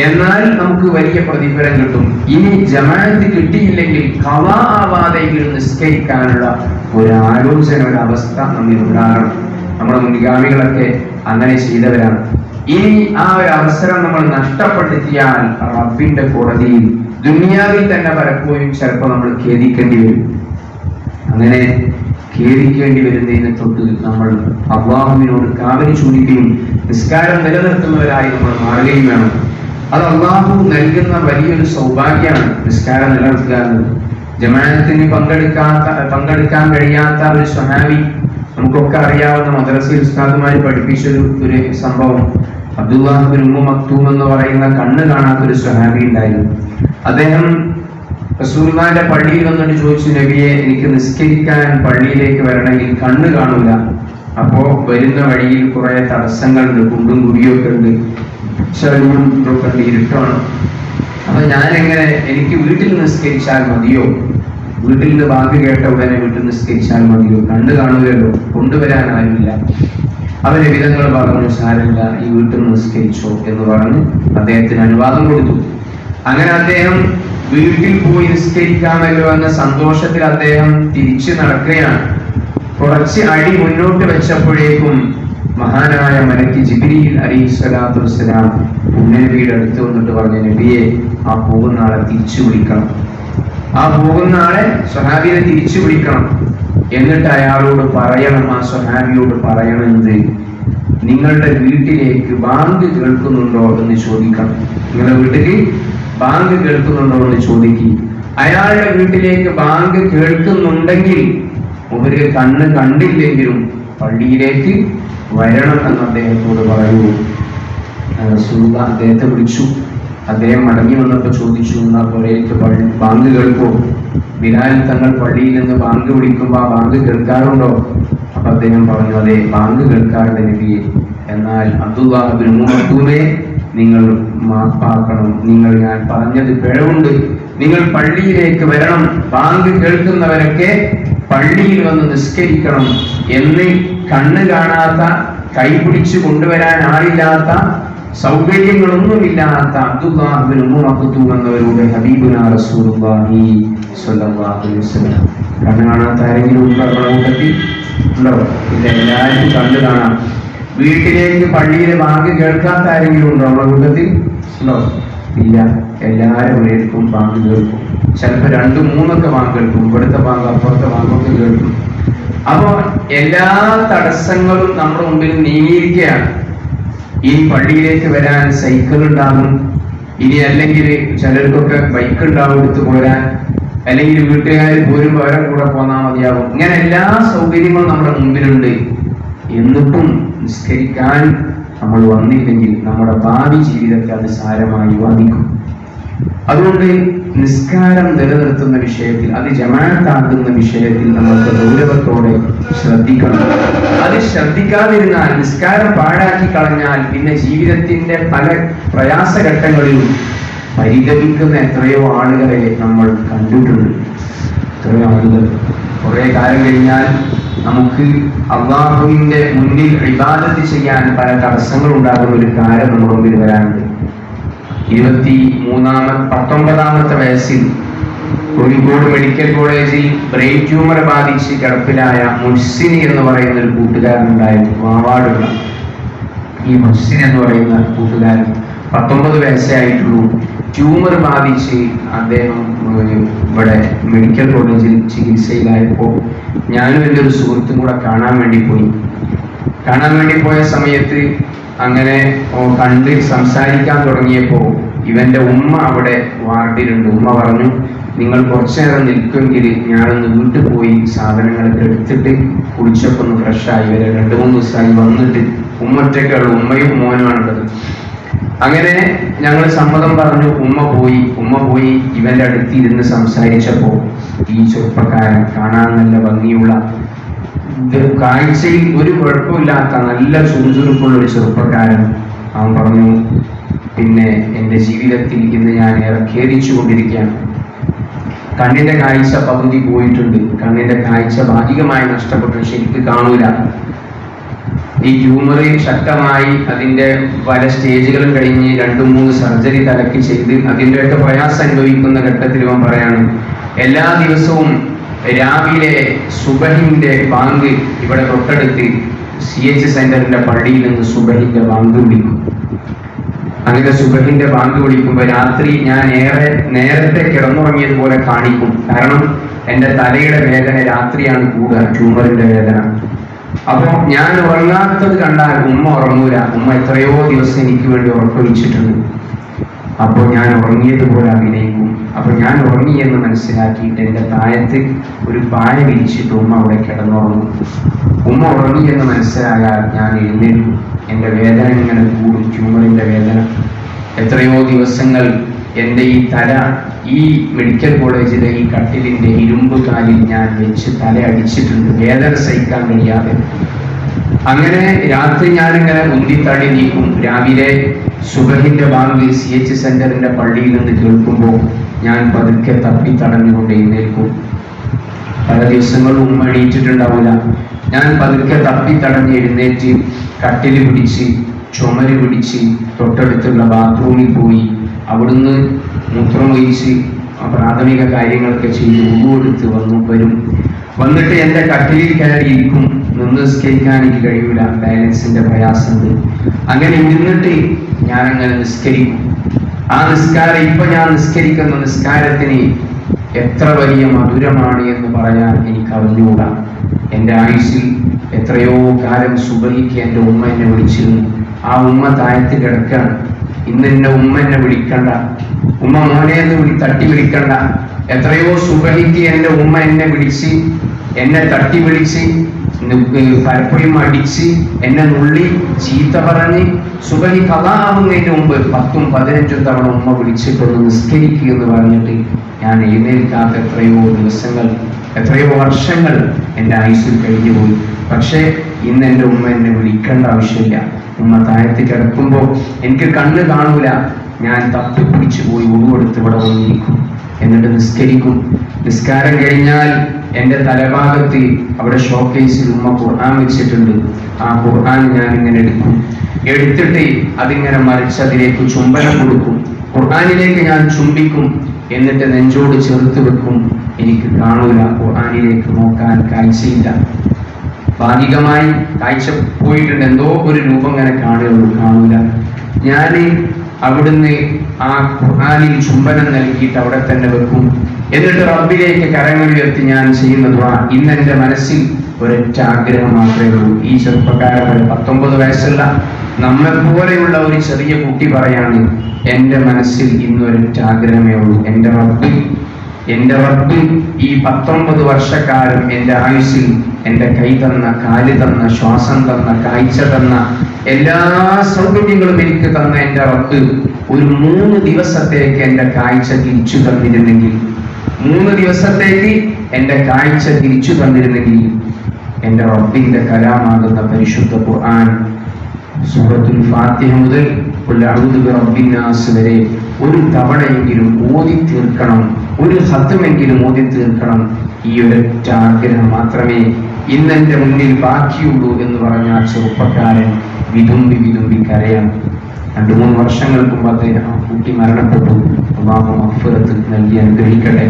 എന്നാൽ നമുക്ക് വലിയ പ്രതിഫലം കിട്ടും. ഇനി ജമാഅത്ത് കിട്ടിയില്ലെങ്കിൽ ഖളാ ആവാതെയെങ്കിലും നിസ്കരിക്കാനുള്ള ഒരു ആലോചന, ഒരു അവസ്ഥ നമ്മിൽ ഉണ്ടാകണം. നമ്മുടെ മുൻഗാമികളൊക്കെ അങ്ങനെ ചെയ്തവരാണ്. ഇനി ആ ഒരു അവസരം നമ്മൾ നഷ്ടപ്പെടുത്തിയാൽ റബ്ബിന്റെ കോടതിയിൽ ദുനിയാവിൽ തന്നെ പലപ്പോഴും ചിലപ്പോൾ നമ്മൾ ഖേദിക്കേണ്ടി വരും. അങ്ങനെ ഖേദിക്കേണ്ടി വരുന്നതിനെ തൊട്ട് നമ്മൾ അല്ലാഹുവിനോട് കാവൽ ചോദിക്കുകയും നിസ്കാരം നിലനിർത്തുന്നവരായി നമ്മൾ മാറുകയും വേണം. അത് അല്ലാഹു നൽകുന്ന വലിയൊരു സൗഭാഗ്യമാണ് നിസ്കാരം നിലനിർത്തുക എന്നത്. ജമാഅത്തിന് പങ്കെടുക്കാൻ കഴിയാത്ത ഒരു സ്വഹാബി, നമുക്കൊക്കെ അറിയാവുന്ന മദ്രസയിൽ ഉസ്താദുമാർ പഠിപ്പിച്ചൊരു സംഭവം, അബ്ദുല്ലാഹ് ഇബ്നു ഉമ്മു മക്തൂം എന്ന് പറയുന്ന കണ്ണ് കാണാത്തൊരു സ്വഹാബി ഉണ്ടായിരുന്നു. അദ്ദേഹം റസൂലുള്ളാഹിന്റെ പള്ളിയിൽ വന്നിട്ട് ചോദിച്ചു, നബിയെ, എനിക്ക് നിസ്കരിക്കാൻ പള്ളിയിലേക്ക് വരണമെങ്കിൽ കണ്ണ് കാണൂല. അപ്പോ വരുന്ന വഴിയിൽ കുറെ തടസ്സങ്ങളുണ്ട്, കുണ്ടും കുഴിയൊക്കെ ഉണ്ട്, ചെളിയും ഇതൊക്കെ ഉണ്ട്, ഇരുട്ടാണ്. അപ്പൊ ഞാനെങ്ങനെ, എനിക്ക് വീട്ടിൽ നിസ്കരിച്ചാൽ മതിയോ? വീട്ടിൽ നിന്ന് ബാങ്ക് കേട്ട ഉടനെ വീട്ടിൽ നിസ്കരിച്ചാൽ മതിയോ? കണ്ണ് കാണുകയല്ലോ, കൊണ്ടുവരാൻ ആരുമില്ല. അവര് വിധങ്ങൾ പറഞ്ഞു, സാരമില്ല, ഈ വീട്ടിൽ നിസ്കരിച്ചോ എന്ന് പറഞ്ഞ് അദ്ദേഹത്തിന് അനുവാദം കൊടുത്തു. അങ്ങനെ അദ്ദേഹം വീട്ടിൽ പോയി നിസ്കരിക്കാമല്ലോ എന്ന സന്തോഷത്തിൽ അദ്ദേഹം തിരിച്ചു നടക്കുകയാണ്. കുറച്ച് അടി മുന്നോട്ട് വെച്ചപ്പോഴേക്കും മഹാനായ മലക്ക് ജിബ്രീൽ അലൈഹിസ്സലാത്തു വസ്സലാം പുണ്യനബിയുടെ അടുത്ത് വന്നിട്ട് പറഞ്ഞു, നബിയെ, ആ പോകുന്ന ആളെ തിരിച്ചു വിളിക്കണം, ആ പോകുന്ന ആളെ സ്വഹാബിയെ തിരിച്ചു വിളിക്കണം. എന്നിട്ട് അയാളോട് പറയണം, ആ സ്വഹാബിയോട് പറയണമെന്ന്, നിങ്ങളുടെ വീട്ടിലേക്ക് ബാങ്ക് കേൾക്കുന്നുണ്ടോ എന്ന് ചോദിക്കണം. നിങ്ങളുടെ വീട്ടിലേക്ക് ബാങ്ക് കേൾക്കുന്നുണ്ടോ എന്ന് ചോദിക്കും. അയാളുടെ വീട്ടിലേക്ക് ബാങ്ക് കേൾക്കുന്നുണ്ടെങ്കിൽ ഒരു കണ്ണ് കണ്ടില്ലെങ്കിലും പള്ളിയിലേക്ക് വരണം എന്ന് അദ്ദേഹത്തോട് പറയൂ. റസൂലുള്ളാഹി അദ്ദേഹത്തെ വിളിച്ചു. അദ്ദേഹം മടങ്ങി വന്നപ്പോൾ ചോദിച്ചു, എന്നാ പുറയിലേക്ക് ബാങ്ക് കേൾക്കോ? ബിലാൽ തങ്ങൾ പള്ളിയിൽ നിന്ന് ബാങ്ക് വിളിക്കുമ്പോൾ ആ ബാങ്ക് കേൾക്കാറുണ്ടോ? അപ്പൊ അദ്ദേഹം പറഞ്ഞു, അതെ, ബാങ്ക് കേൾക്കാറുണ്ട് നബിയെ. എന്നാൽ അബ്ദുല്ലാഹ് ഇബ്നു ഉമ്മു മക്തൂമേ, നിങ്ങൾ മാപ്പാക്കണം, ഞാൻ പറഞ്ഞത് പിഴവുണ്ട്, നിങ്ങൾ പള്ളിയിലേക്ക് വരണം, ബാങ്ക് കേൾക്കുന്നവരൊക്കെ പള്ളിയിൽ വന്ന് നിസ്കരിക്കണം എന്ന് കണ്ണ് കാണാത്ത, കൈപിടിച്ചു കൊണ്ടുവരാൻ ആളില്ലാത്ത, സൗകര്യങ്ങളൊന്നുമില്ലാത്ത അബ്ദുല്ലാഹ് ഇബ്നു ഉമ്മു മക്തൂം എന്നവരുടെ ഹബീബുനാ റസൂലുള്ളാഹി സ്വല്ലല്ലാഹു അലൈഹി വസല്ലം. കണ്ണ് കാണാത്ത ആരെങ്കിലും കൂട്ടത്തിൽ ഉണ്ടോ? ഇല്ല, എല്ലാവർക്കും കണ്ണ് കാണാം. വീട്ടിലേക്ക് പള്ളിയിലെ ബാങ്ക് കേൾക്കാത്ത ആരെങ്കിലും ഉണ്ടോ നമ്മുടെ കൂട്ടത്തിൽ? ഉണ്ടോ? ഇല്ല, എല്ലാവരും ഒരേക്കും ബാങ്ക് കേൾക്കും. ചിലപ്പോൾ 2-3 ബാങ്ക് കേൾക്കും. ഇവിടുത്തെ ബാങ്ക്, അപ്പുറത്തെ ബാങ്കൊക്കെ കേൾക്കും. അപ്പൊ എല്ലാ തടസ്സങ്ങളും നമ്മുടെ മുമ്പിൽ നീങ്ങിയിരിക്കുകയാണ്. ഈ പള്ളിയിലേക്ക് വരാൻ സൈക്കിൾ ഉണ്ടാകും, ഇനി അല്ലെങ്കിൽ ചിലർക്കൊക്കെ ബൈക്ക് ഉണ്ടാവും എടുത്തു പോരാൻ, അല്ലെങ്കിൽ വീട്ടുകാർ പോരുമ്പോൾ അവരെ കൂടെ പോന്നാൽ മതിയാവും. ഇങ്ങനെ എല്ലാ സൗകര്യങ്ങളും നമ്മുടെ മുമ്പിലുണ്ട്. എന്നിട്ടും നിസ്കരിക്കാൻ നമ്മൾ വന്നില്ലെങ്കിൽ നമ്മുടെ ഭാവി ജീവിതത്തെ അത് സാരമായി ബാധിക്കും. അതുകൊണ്ട് നിസ്കാരം നിലനിർത്തുന്ന വിഷയത്തിൽ, അത് ജമാഅത്താക്കുന്ന വിഷയത്തിൽ നമ്മൾക്ക് ഗൗരവത്തോടെ ശ്രദ്ധിക്കണം. അത് ശ്രദ്ധിക്കാതിരുന്നാൽ, നിസ്കാരം പാഴാക്കി കളഞ്ഞാൽ, പിന്നെ ജീവിതത്തിന്റെ പല പ്രയാസഘട്ടങ്ങളിലും പരിതപിക്കുന്ന എത്രയോ ആളുകളെ നമ്മൾ കണ്ടിട്ടുണ്ട്. എത്രയോ ആളുകൾ കുറെ കാലം കഴിഞ്ഞാൽ നമുക്ക് അള്ളാഹുവിന്റെ മുന്നിൽ ഇബാദത്ത് ചെയ്യാൻ പല തടസ്സങ്ങൾ ഉണ്ടാകുന്ന ഒരു കാലം നമ്മുടെ മുമ്പിൽ വരാനുണ്ട്. 19-ാമത്തെ വയസ്സിൽ കോഴിക്കോട് മെഡിക്കൽ കോളേജിൽ ബ്രെയിൻ ട്യൂമർ ബാധിച്ച് കിടപ്പിലായ മുഹ്സിൻ എന്ന് പറയുന്ന ഒരു കൂട്ടുകാരനുണ്ടായിരുന്നു. വാവാടുള്ള ഈ മുഹ്സിൻ എന്ന് പറയുന്ന കൂട്ടുകാരൻ 19 വയസ്സേ ആയിട്ടുള്ളൂ. ട്യൂമർ ബാധിച്ച് അദ്ദേഹം ഇവിടെ മെഡിക്കൽ കോളേജിൽ ചികിത്സയിലായപ്പോൾ ഞാനും എൻ്റെ ഒരു സുഹൃത്തും കൂടെ കാണാൻ വേണ്ടി പോയ സമയത്ത് അങ്ങനെ കണ്ട് സംസാരിക്കാൻ തുടങ്ങിയപ്പോൾ ഇവന്റെ ഉമ്മ അവിടെ വാർഡിലുണ്ട്. ഉമ്മ പറഞ്ഞു, നിങ്ങൾ കുറച്ചു നേരം നിൽക്കുമെങ്കിൽ ഞാനൊന്ന് വീട്ടിൽ പോയി സാധനങ്ങളൊക്കെ എടുത്തിട്ട് കുളിച്ചൊക്കെ ഒന്ന് ഫ്രഷായി വരെ 2-3 ദിവസമായി വന്നിട്ട് ഉമ്മ ഒറ്റയ്ക്കുള്ളൂ, ഉമ്മയും മോനുമാണുള്ളത്. അങ്ങനെ ഞങ്ങൾ സമ്മതം പറഞ്ഞു. ഉമ്മ പോയി ഇവന്റെ അടുത്ത് ഇരുന്ന് സംസാരിച്ചപ്പോ ഈ ചെറുപ്പക്കാരൻ, കാണാൻ നല്ല ഭംഗിയുള്ള, കാഴ്ചയിൽ ഒരു കുഴപ്പമില്ലാത്ത നല്ല ചുറുചുറുക്കുള്ള ഒരു ചെറുപ്പക്കാരൻ, അവൻ പറഞ്ഞു, പിന്നെ എൻ്റെ ജീവിതത്തിൽ ഇന്ന് ഞാൻ ഏറെ ഖേദിച്ചു കൊണ്ടിരിക്കുകയാണ്. കണ്ണിന്റെ കാഴ്ച പകുതി പോയിട്ടുണ്ട്. കണ്ണിന്റെ കാഴ്ച ഭാഗികമായി നഷ്ടപ്പെട്ടു, ശരിക്ക് കാണൂല. ഈ ട്യൂമർ ശക്തമായി അതിന്റെ പല സ്റ്റേജുകളും കഴിഞ്ഞ് 2-3 സർജറി തലക്ക് ചെയ്ത് അതിൻ്റെയൊക്കെ പ്രയാസം അനുഭവിക്കുന്ന ഘട്ടത്തിൽ ഇവൻ പറയാണ്, എല്ലാ ദിവസവും രാവിലെ സുബഹിന്റെ ബാങ്ക് ഇവിടെ തൊട്ടടുത്ത് CH സെന്ററിന്റെ പള്ളിയിൽ നിന്ന് സുബഹിന്റെ ബാങ്ക് വിളിക്കും. അങ്ങനെ സുബഹിന്റെ ബാങ്ക് വിളിക്കുമ്പോൾ രാത്രി ഞാൻ ഏറെ നേരത്തെ കിടന്നുറങ്ങിയതുപോലെ കാണിക്കും. കാരണം എൻ്റെ തലയുടെ വേദന രാത്രിയാണ് കൂടുക, ട്യൂമറിന്റെ വേദന. അപ്പൊ ഞാൻ ഉറങ്ങാത്തത് കണ്ടാൽ ഉമ്മ ഉറങ്ങൂല. ഉമ്മ എത്രയോ ദിവസം എനിക്ക് വേണ്ടി ഉറക്കൊഴിച്ചിട്ടുണ്ട്. അപ്പോൾ ഞാൻ ഉറങ്ങിയതുപോലെ അഭിനയിക്കും. അപ്പൊ ഞാൻ ഉറങ്ങിയെന്ന് മനസ്സിലാക്കിയിട്ട് എൻ്റെ താഴത്ത് ഒരു പായ വിരിച്ചിട്ട് ഉമ്മ അവിടെ കിടന്നുറങ്ങും. ഉമ്മ ഉറങ്ങിയെന്ന് മനസ്സിലായാൽ ഞാൻ എഴുന്നേൽക്കും. എൻ്റെ വേദന ഇങ്ങനെ കൂടും, ട്യൂമറിന്റെ വേദന. എത്രയോ ദിവസങ്ങൾ എൻ്റെ ഈ തല ഈ മെഡിക്കൽ കോളേജിലെ ഈ കട്ടിലിന്റെ ഇരുമ്പ് കാലിൽ ഞാൻ വെച്ച് തല അടിച്ചിട്ടുണ്ട്, വേദന സഹിക്കാൻ കഴിയാതെ. അങ്ങനെ രാത്രി ഞാനിങ്ങനെ ഉന്തിത്തടി നീക്കും. രാവിലെ സുബഹിന്റെ ബാങ്ക് CH സെന്ററിന്റെ പള്ളിയിൽ നിന്ന് കേൾക്കുമ്പോൾ ഞാൻ പതുക്കെ തപ്പി തടഞ്ഞുകൊണ്ട് എഴുന്നേൽക്കും. പല ദിവസങ്ങളും ഉമ്മ എണീറ്റിട്ടുണ്ടാവില്ല. ഞാൻ പതുക്കെ തപ്പി തടഞ്ഞ് എഴുന്നേറ്റ് കട്ടില് പിടിച്ച് ചുമര് പിടിച്ച് തൊട്ടടുത്തുള്ള ബാത്റൂമിൽ പോയി അവിടുന്ന് മൂത്രമൊഴിച്ച് പ്രാഥമിക കാര്യങ്ങളൊക്കെ ചെയ്ത് ഉടുത്ത് വന്നിട്ട് എൻ്റെ കട്ടിലിൽ കയറി ഇരിക്കും. നിന്ന് നിസ്കരിക്കാൻ എനിക്ക് കഴിയൂല, ബാലൻസിന്റെ പ്രയാസമുണ്ട്. അങ്ങനെ ഇരുന്നിട്ട് ഞാനങ്ങനെ നിസ്കരിക്കും. ആ നിസ്കാരം ഇപ്പൊ ഞാൻ നിസ്കരിക്കുന്ന നിസ്കാരത്തിന് എത്ര വലിയ മധുരമാണ് എന്ന് പറയാൻ എനിക്ക് അറിഞ്ഞുകൂടാ. എൻ്റെ ആയുസ്സിൽ എത്രയോ കാലം സുബഹിക്ക് എൻ്റെ ഉമ്മ എന്നെ വിളിച്ചിരുന്നു. ആ ഉമ്മ താഴത്ത് കിടക്കാണ്. ഇന്ന് എൻ്റെ ഉമ്മ എന്നെ വിളിക്കണ്ട, ഉമ്മ മോനെ എന്ന് തട്ടി വിളിക്കണ്ട. എത്രയോ സുബഹിക്ക് എൻ്റെ ഉമ്മ എന്നെ വിളിച്ച്, എന്നെ തട്ടി വിളിച്ച്, പലപ്പോഴും അടിച്ച്, എന്നെ നുള്ളി ചീത്ത പറഞ്ഞ് സുബഹി കഥാവുന്നതിന് മുമ്പ് 10-15 തവണ ഉമ്മ വിളിച്ചിട്ടൊന്ന് നിസ്കരിക്കുക എന്ന് പറഞ്ഞിട്ട് ഞാൻ എഴുന്നേൽക്കാത്ത എത്രയോ ദിവസങ്ങൾ, എത്രയോ വർഷങ്ങൾ എൻ്റെ ആയുസ്സിൽ കഴിഞ്ഞു പോയി. പക്ഷേ ഇന്ന് എൻ്റെ ഉമ്മ എന്നെ വിളിക്കേണ്ട ആവശ്യമില്ല. ഉമ്മ താഴത്ത് കിടക്കുമ്പോൾ എനിക്ക് കണ്ണ് കാണൂല, ഞാൻ തപ്പിപ്പിടിച്ചു പോയി ഉടുവെടുത്ത് ഇവിടെ വന്നിരിക്കും, എന്നിട്ട് നിസ്കരിക്കും. നിസ്കാരം കഴിഞ്ഞാൽ എൻ്റെ തലഭാഗത്ത് അവിടെ ഷോക്കേസിൽ ഉമ്മ ഖുർആൻ വെച്ചിട്ടുണ്ട്. ആ ഖുർആൻ ഞാൻ ഇങ്ങനെ എടുത്തിട്ട് അതിങ്ങനെ മറിച്ച് അതിലേക്ക് ചുംബനം കൊടുക്കും. ഖുർആനിലേക്ക് ഞാൻ ചുംബിക്കും, എന്നിട്ട് നെഞ്ചോട് ചേർത്ത് വെക്കും. എനിക്ക് കാണൂല, ഖുർആനിലേക്ക് നോക്കാൻ കാഴ്ചയില്ല. ഭാഗികമായി കാഴ്ച പോയിട്ടുണ്ട്, എന്തോ ഒരു രൂപം ഇങ്ങനെ കാണൂല. ഞാൻ അവിടുന്ന് ആ ഖുർആനിൽ ചുംബനം നൽകിയിട്ട് അവിടെ തന്നെ വെക്കും. എന്നിട്ട് റബ്ബിലേക്ക് കരങ്ങൾ ഉയർത്തി ഞാൻ ചെയ്യുന്ന ദുആ, ഇന്ന് എൻ്റെ മനസ്സിൽ ഒരൊറ്റ ആഗ്രഹം മാത്രമേ ഉള്ളൂ. ഈ ചെറുപ്പക്കാരൻ 19 വയസ്സുള്ള നമ്മെപ്പോലെയുള്ള ഒരു ചെറിയ കുട്ടി പറയാണ്, എൻ്റെ മനസ്സിൽ ഇന്ന് ഒരൊറ്റ ആഗ്രഹമേ ഉള്ളൂ. എൻ്റെ റബ്ബ് ഈ 19 വർഷക്കാലം എൻ്റെ ആയുസ്സിൽ എൻ്റെ കൈ തന്ന, കാല് തന്ന, ശ്വാസം തന്ന, കാഴ്ച തന്ന, എല്ലാ സൗകര്യങ്ങളും എനിക്ക് തന്ന എൻ്റെ റബ്ബ് ഒരു 3 ദിവസത്തേക്ക് എൻ്റെ കാഴ്ച തിരിച്ചു തന്നിരുന്നെങ്കിൽ, 3 ദിവസത്തേക്ക് എൻ്റെ കാഴ്ച തിരിച്ചു തന്നിരുന്നെങ്കിൽ എൻ്റെ റബ്ബിന്റെ കലാമാകുന്ന പരിശുദ്ധ ഖുർആൻ സൂറത്തുൽ ഫാത്തിഹ മുതൽ ഖുൽ അഊദു ബിറബ്ബിൻ നാസ് വരെ ഒരു തവണയെങ്കിലും ഓതി തീർക്കണം, ഒരു ഖത്മെങ്കിലും ഓതി തീർക്കണം. ഈ ഒരൊറ്റ ആഗ്രഹം മാത്രമേ ഇന്നെന്റെ മുന്നിൽ ബാക്കിയുള്ളൂ എന്ന് പറഞ്ഞ ആ ചെറുപ്പക്കാരൻ വിതുമ്പി വിതുമ്പി കരയാൻ. 2-3 വർഷങ്ങൾക്ക് മുമ്പ് അദ്ദേഹം ആ കുട്ടി മരണപ്പെട്ടു. അല്ലാഹു മഗ്ഫിറത്ത് നൽകി അനുഗ്രഹിക്കട്ടെ.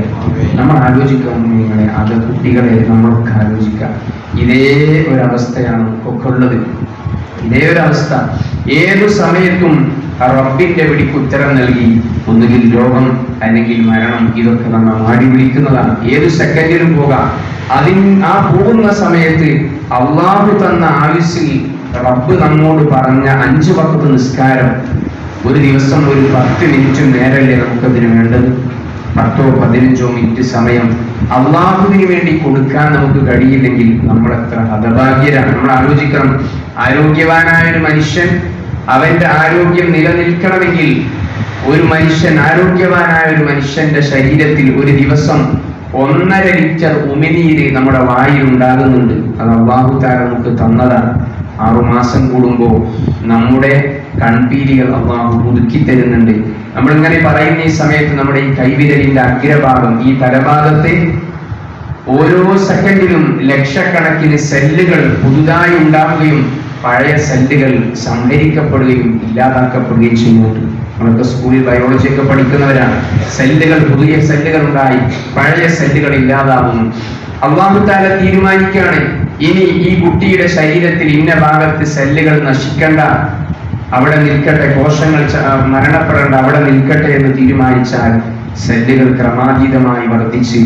നമ്മൾ ആലോചിക്കാം നിങ്ങളെ, അത് കുട്ടികളെ നമ്മളൊക്കെ ആലോചിക്കാം. ഇതേ ഒരവസ്ഥയാണ് ഒക്കെ ഉള്ളത്. ഇതേ ഒരവസ്ഥ ഏതു സമയത്തും റബ്ബിന്റെ വിളിക്ക് ഉത്തരം നൽകി ഒന്നുകിൽ രോഗം അല്ലെങ്കിൽ മരണം, ഇതൊക്കെ നമ്മൾ മാടി വിളിക്കുന്നതാണ്. ഏത് സെക്കൻഡിലും പോകാം. ആ പോകുന്ന സമയത്ത് അള്ളാഹു തന്ന ആയുസ്സിൽ റബ്ബ് നമ്മോട് പറഞ്ഞ 5 വഖ്ത് നിസ്കാരം ഒരു ദിവസം ഒരു 10 മിനിറ്റ് നേരല്ലേ നമുക്കതിന് വേണ്ടത്? 10-15 മിനിറ്റ് സമയം അള്ളാഹുവിന് വേണ്ടി കൊടുക്കാൻ നമുക്ക് കഴിയില്ലെങ്കിൽ നമ്മൾ എത്ര ഹതഭാഗ്യരാണ്. നമ്മൾ ആലോചിക്കണം, ആരോഗ്യവാനായ ഒരു മനുഷ്യൻ, അവന്റെ ആരോഗ്യം നിലനിൽക്കണമെങ്കിൽ ആരോഗ്യവാനായ ഒരു മനുഷ്യന്റെ ശരീരത്തിൽ ഒരു ദിവസം 1.5 ലിറ്റർ ഉമിനീര് നമ്മുടെ വായിൽ ഉണ്ടാകുന്നുണ്ട്. അത് അല്ലാഹു തആല നമുക്ക് തന്നതാണ്. 6 മാസം കൂടുമ്പോൾ നമ്മുടെ കൺപീലികൾ അല്ലാഹു പുതുക്കി തരുന്നുണ്ട്. നമ്മളിങ്ങനെ പറയുന്ന ഈ സമയത്ത് നമ്മുടെ ഈ കൈവിരലിന്റെ അഗ്രഭാഗം, ഈ തലഭാഗത്തെ ഓരോ സെക്കൻഡിലും ലക്ഷക്കണക്കിന് സെല്ലുകൾ പുതുതായി ഉണ്ടാവുകയും പഴയ സെല്ലുകൾ സംഭരിക്കപ്പെടുകയും ഇല്ലാതാക്കപ്പെടുകയും ചെയ്യുന്നുണ്ട്. നമ്മളൊക്കെ സ്കൂളിൽ ബയോളജി ഒക്കെ പഠിക്കുന്നവരാണ്. പുതിയ സെല്ലുകൾ ഉണ്ടായി പഴയ സെല്ലുകൾ ഇല്ലാതാവുന്നു. അല്ലാഹു തആല തീരുമാനിക്കുകയാണ്, ഇനി ഈ കുട്ടിയുടെ ശരീരത്തിൽ ഇന്ന ഭാഗത്ത് സെല്ലുകൾ നശിക്കണ്ട, അവിടെ നിൽക്കട്ടെ, കോശങ്ങൾ മരണപ്പെടേണ്ട, അവിടെ നിൽക്കട്ടെ എന്ന് തീരുമാനിച്ചാൽ സെല്ലുകൾ ക്രമാതീതമായി വർദ്ധിച്ച്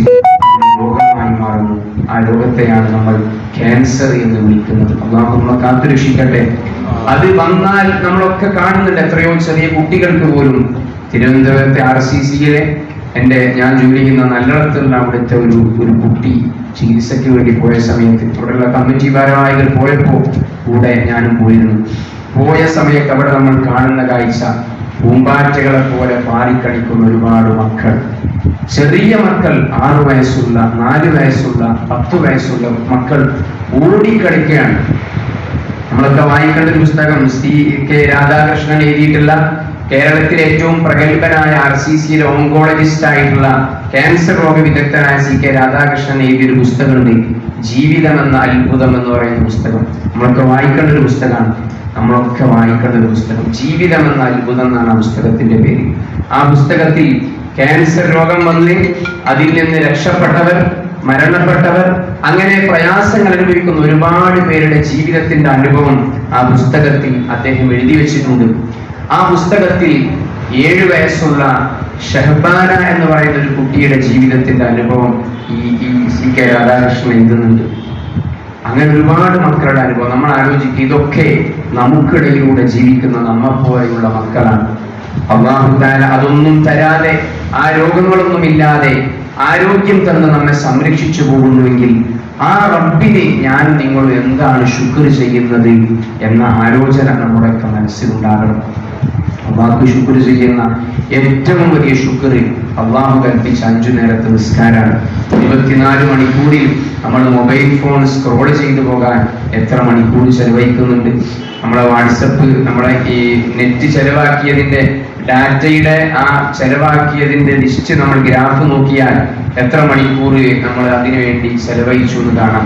രോഗമായി മാറുന്നു. ആ രോഗത്തെയാണ് നമ്മൾ ക്യാൻസർ എന്ന് വിളിക്കുന്നത്. അല്ലാഹു നമ്മളെ കാത്തുരക്ഷിക്കട്ടെ. അത് വന്നാൽ നമ്മളൊക്കെ കാണുന്നുണ്ട്. എത്രയോ ചെറിയ കുട്ടികൾക്ക് പോലും. തിരുവനന്തപുരത്തെ RCCയിലെ ഞാൻ ജോലി ചെയ്യുന്ന നല്ലടത്തുള്ള അവിടുത്തെ ഒരു കുട്ടി ചികിത്സയ്ക്ക് വേണ്ടി പോയ സമയത്ത് അവിടെയുള്ള കമ്മിറ്റി ഭാരവാഹികൾ പോയപ്പോൾ കൂടെ ഞാനും പോയിരുന്നു. പോയ സമയത്ത് അവിടെ നമ്മൾ കാണുന്ന കാഴ്ച, പൂമ്പാറ്റകളെ പോലെ പാറിക്കളിക്കുന്ന ഒരുപാട് മക്കൾ, ചെറിയ മക്കൾ, 6 വയസ്സുള്ള, 4 വയസ്സുള്ള, 10 വയസ്സുള്ള മക്കൾ ഓടിക്കളിക്കുകയാണ്. നമ്മളൊക്കെ വായിക്കേണ്ട ഒരു പുസ്തകം CK രാധാകൃഷ്ണൻ എഴുതിയിട്ടുള്ള, കേരളത്തിലെ ഏറ്റവും പ്രഗത്ഭനായ RCCയിലെ ഓങ്കോളജിസ്റ്റ് ആയിട്ടുള്ള ക്യാൻസർ രോഗ വിദഗ്ധനായ CK രാധാകൃഷ്ണൻ എഴുതിയൊരു പുസ്തകമുണ്ട്, ജീവിതം എന്ന അത്ഭുതം എന്ന് പറയുന്ന പുസ്തകം. നമ്മളൊക്കെ വായിക്കേണ്ട ഒരു പുസ്തകമാണ്. ജീവിതം എന്ന അത്ഭുതം എന്നാണ് ആ പുസ്തകത്തിന്റെ പേര്. ആ പുസ്തകത്തിൽ ക്യാൻസർ രോഗം വന്ന് അതിൽ നിന്ന് രക്ഷപ്പെട്ടവർ, മരണപ്പെട്ടവർ, അങ്ങനെ പ്രയാസങ്ങൾ അനുഭവിക്കുന്ന ഒരുപാട് പേരുടെ ജീവിതത്തിന്റെ അനുഭവം ആ പുസ്തകത്തിൽ അദ്ദേഹം എഴുതി വെച്ചിട്ടുണ്ട്. ആ പുസ്തകത്തിൽ 7 വയസ്സുള്ള ഷഹബാന എന്ന് പറയുന്ന ഒരു കുട്ടിയുടെ ജീവിതത്തിന്റെ അനുഭവം ഈ CK രാധാകൃഷ്ണൻ എഴുതുന്നുണ്ട്. അങ്ങനെ ഒരുപാട് മക്കളുടെ അനുഭവം നമ്മൾ ആലോചിക്കുക. ഇതൊക്കെ നമുക്കിടയിലൂടെ ജീവിക്കുന്ന നമ്മെപ്പോലെയുള്ള മക്കളാണ്. അല്ലാഹു തആല അതൊന്നും തരാതെ, ആ രോഗങ്ങളൊന്നും ഇല്ലാതെ ആരോഗ്യം തന്ന് നമ്മെ സംരക്ഷിച്ചു പോകുന്നുവെങ്കിൽ ആ റബ്ബിനെ ഞാൻ നിങ്ങൾ എന്താണ് ശുക്ർ ചെയ്യുന്നത് എന്ന ആലോചന നമ്മുടെയൊക്കെ മനസ്സിലുണ്ടാകണം. അള്ളാഹു ശുക്ർ ചെയ്യുന്ന ഏറ്റവും വലിയ ശുക്ർ അള്ളാഹു കൽപ്പിച്ച 5 നേരത്തെ നിസ്കാരമാണ്. 24 മണിക്കൂറിൽ നമ്മൾ മൊബൈൽ ഫോൺ സ്ക്രോൾ ചെയ്തു പോകാൻ എത്ര മണിക്കൂർ ചെലവഴിക്കുന്നുണ്ട്? നമ്മളെ വാട്സപ്പ്, നമ്മളെ ഈ നെറ്റ് ചെലവാക്കിയതിന്റെ, ഡാറ്റയുടെ ആ ചെലവാക്കിയതിന്റെ ലിസ്റ്റ് നമ്മൾ ഗ്രാഫ് നോക്കിയാൽ എത്ര മണിക്കൂർ നമ്മൾ അതിനു വേണ്ടി ചെലവഴിച്ചു എന്ന് കാണാം.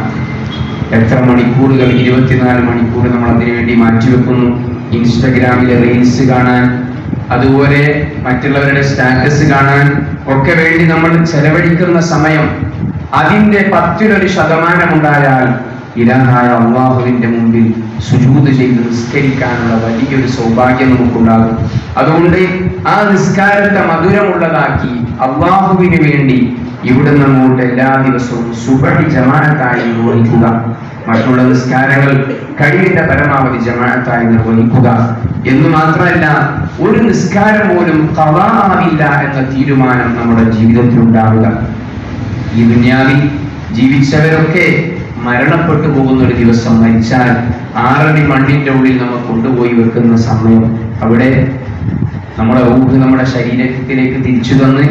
എത്ര മണിക്കൂറുകൾ, 24 മണിക്കൂർ നമ്മൾ അതിനു വേണ്ടി മാറ്റിവെക്കുന്നു. ഇൻസ്റ്റഗ്രാമിലെ റീൽസ് കാണാൻ, അതുപോലെ മറ്റുള്ളവരുടെ സ്റ്റാറ്റസ് കാണാൻ ഒക്കെ വേണ്ടി നമ്മൾ ചെലവഴിക്കുന്ന സമയം, അതിന്റെ 10% ഉണ്ടായാൽ ഇലാഹായ അള്ളാഹുവിന്റെ മുമ്പിൽ സുജൂദ് ചെയ്ത് നിസ്കരിക്കാനുള്ള വലിയൊരു സൗഭാഗ്യം നമുക്കുണ്ടാകും. അതുകൊണ്ട് ആ നിസ്കാരത്തെ മധുരമുള്ളതാക്കി അള്ളാഹുവിന് വേണ്ടി ഇവിടെ നമ്മോട്ട് എല്ലാ ദിവസവും സുബഹി ജമാഅത്തായി നിർവഹിക്കുക. മറ്റുള്ള നിസ്കാരങ്ങൾ കഴിവിന്റെ പരമാവധി ജമാഅത്തായി നിർവഹിക്കുക എന്ന് മാത്രമല്ല, ഒരു നിസ്കാരം പോലും ഖളാ ആവില്ല എന്ന തീരുമാനം നമ്മുടെ ജീവിതത്തിൽ ഉണ്ടാവുക. ഈ ദുനിയാവിൽ ജീവിച്ചവരൊക്കെ മരണപ്പെട്ടു പോകുന്ന ഒരു ദിവസം, മരിച്ചാൽ 6 അടി മണ്ണിന്റെ ഉള്ളിൽ നമ്മൾ കൊണ്ടുപോയി വെക്കുന്ന സമയം, അവിടെ നമ്മുടെ ഊഹ് നമ്മുടെ ശരീരത്തിലേക്ക് തിരിച്ചു തന്ന്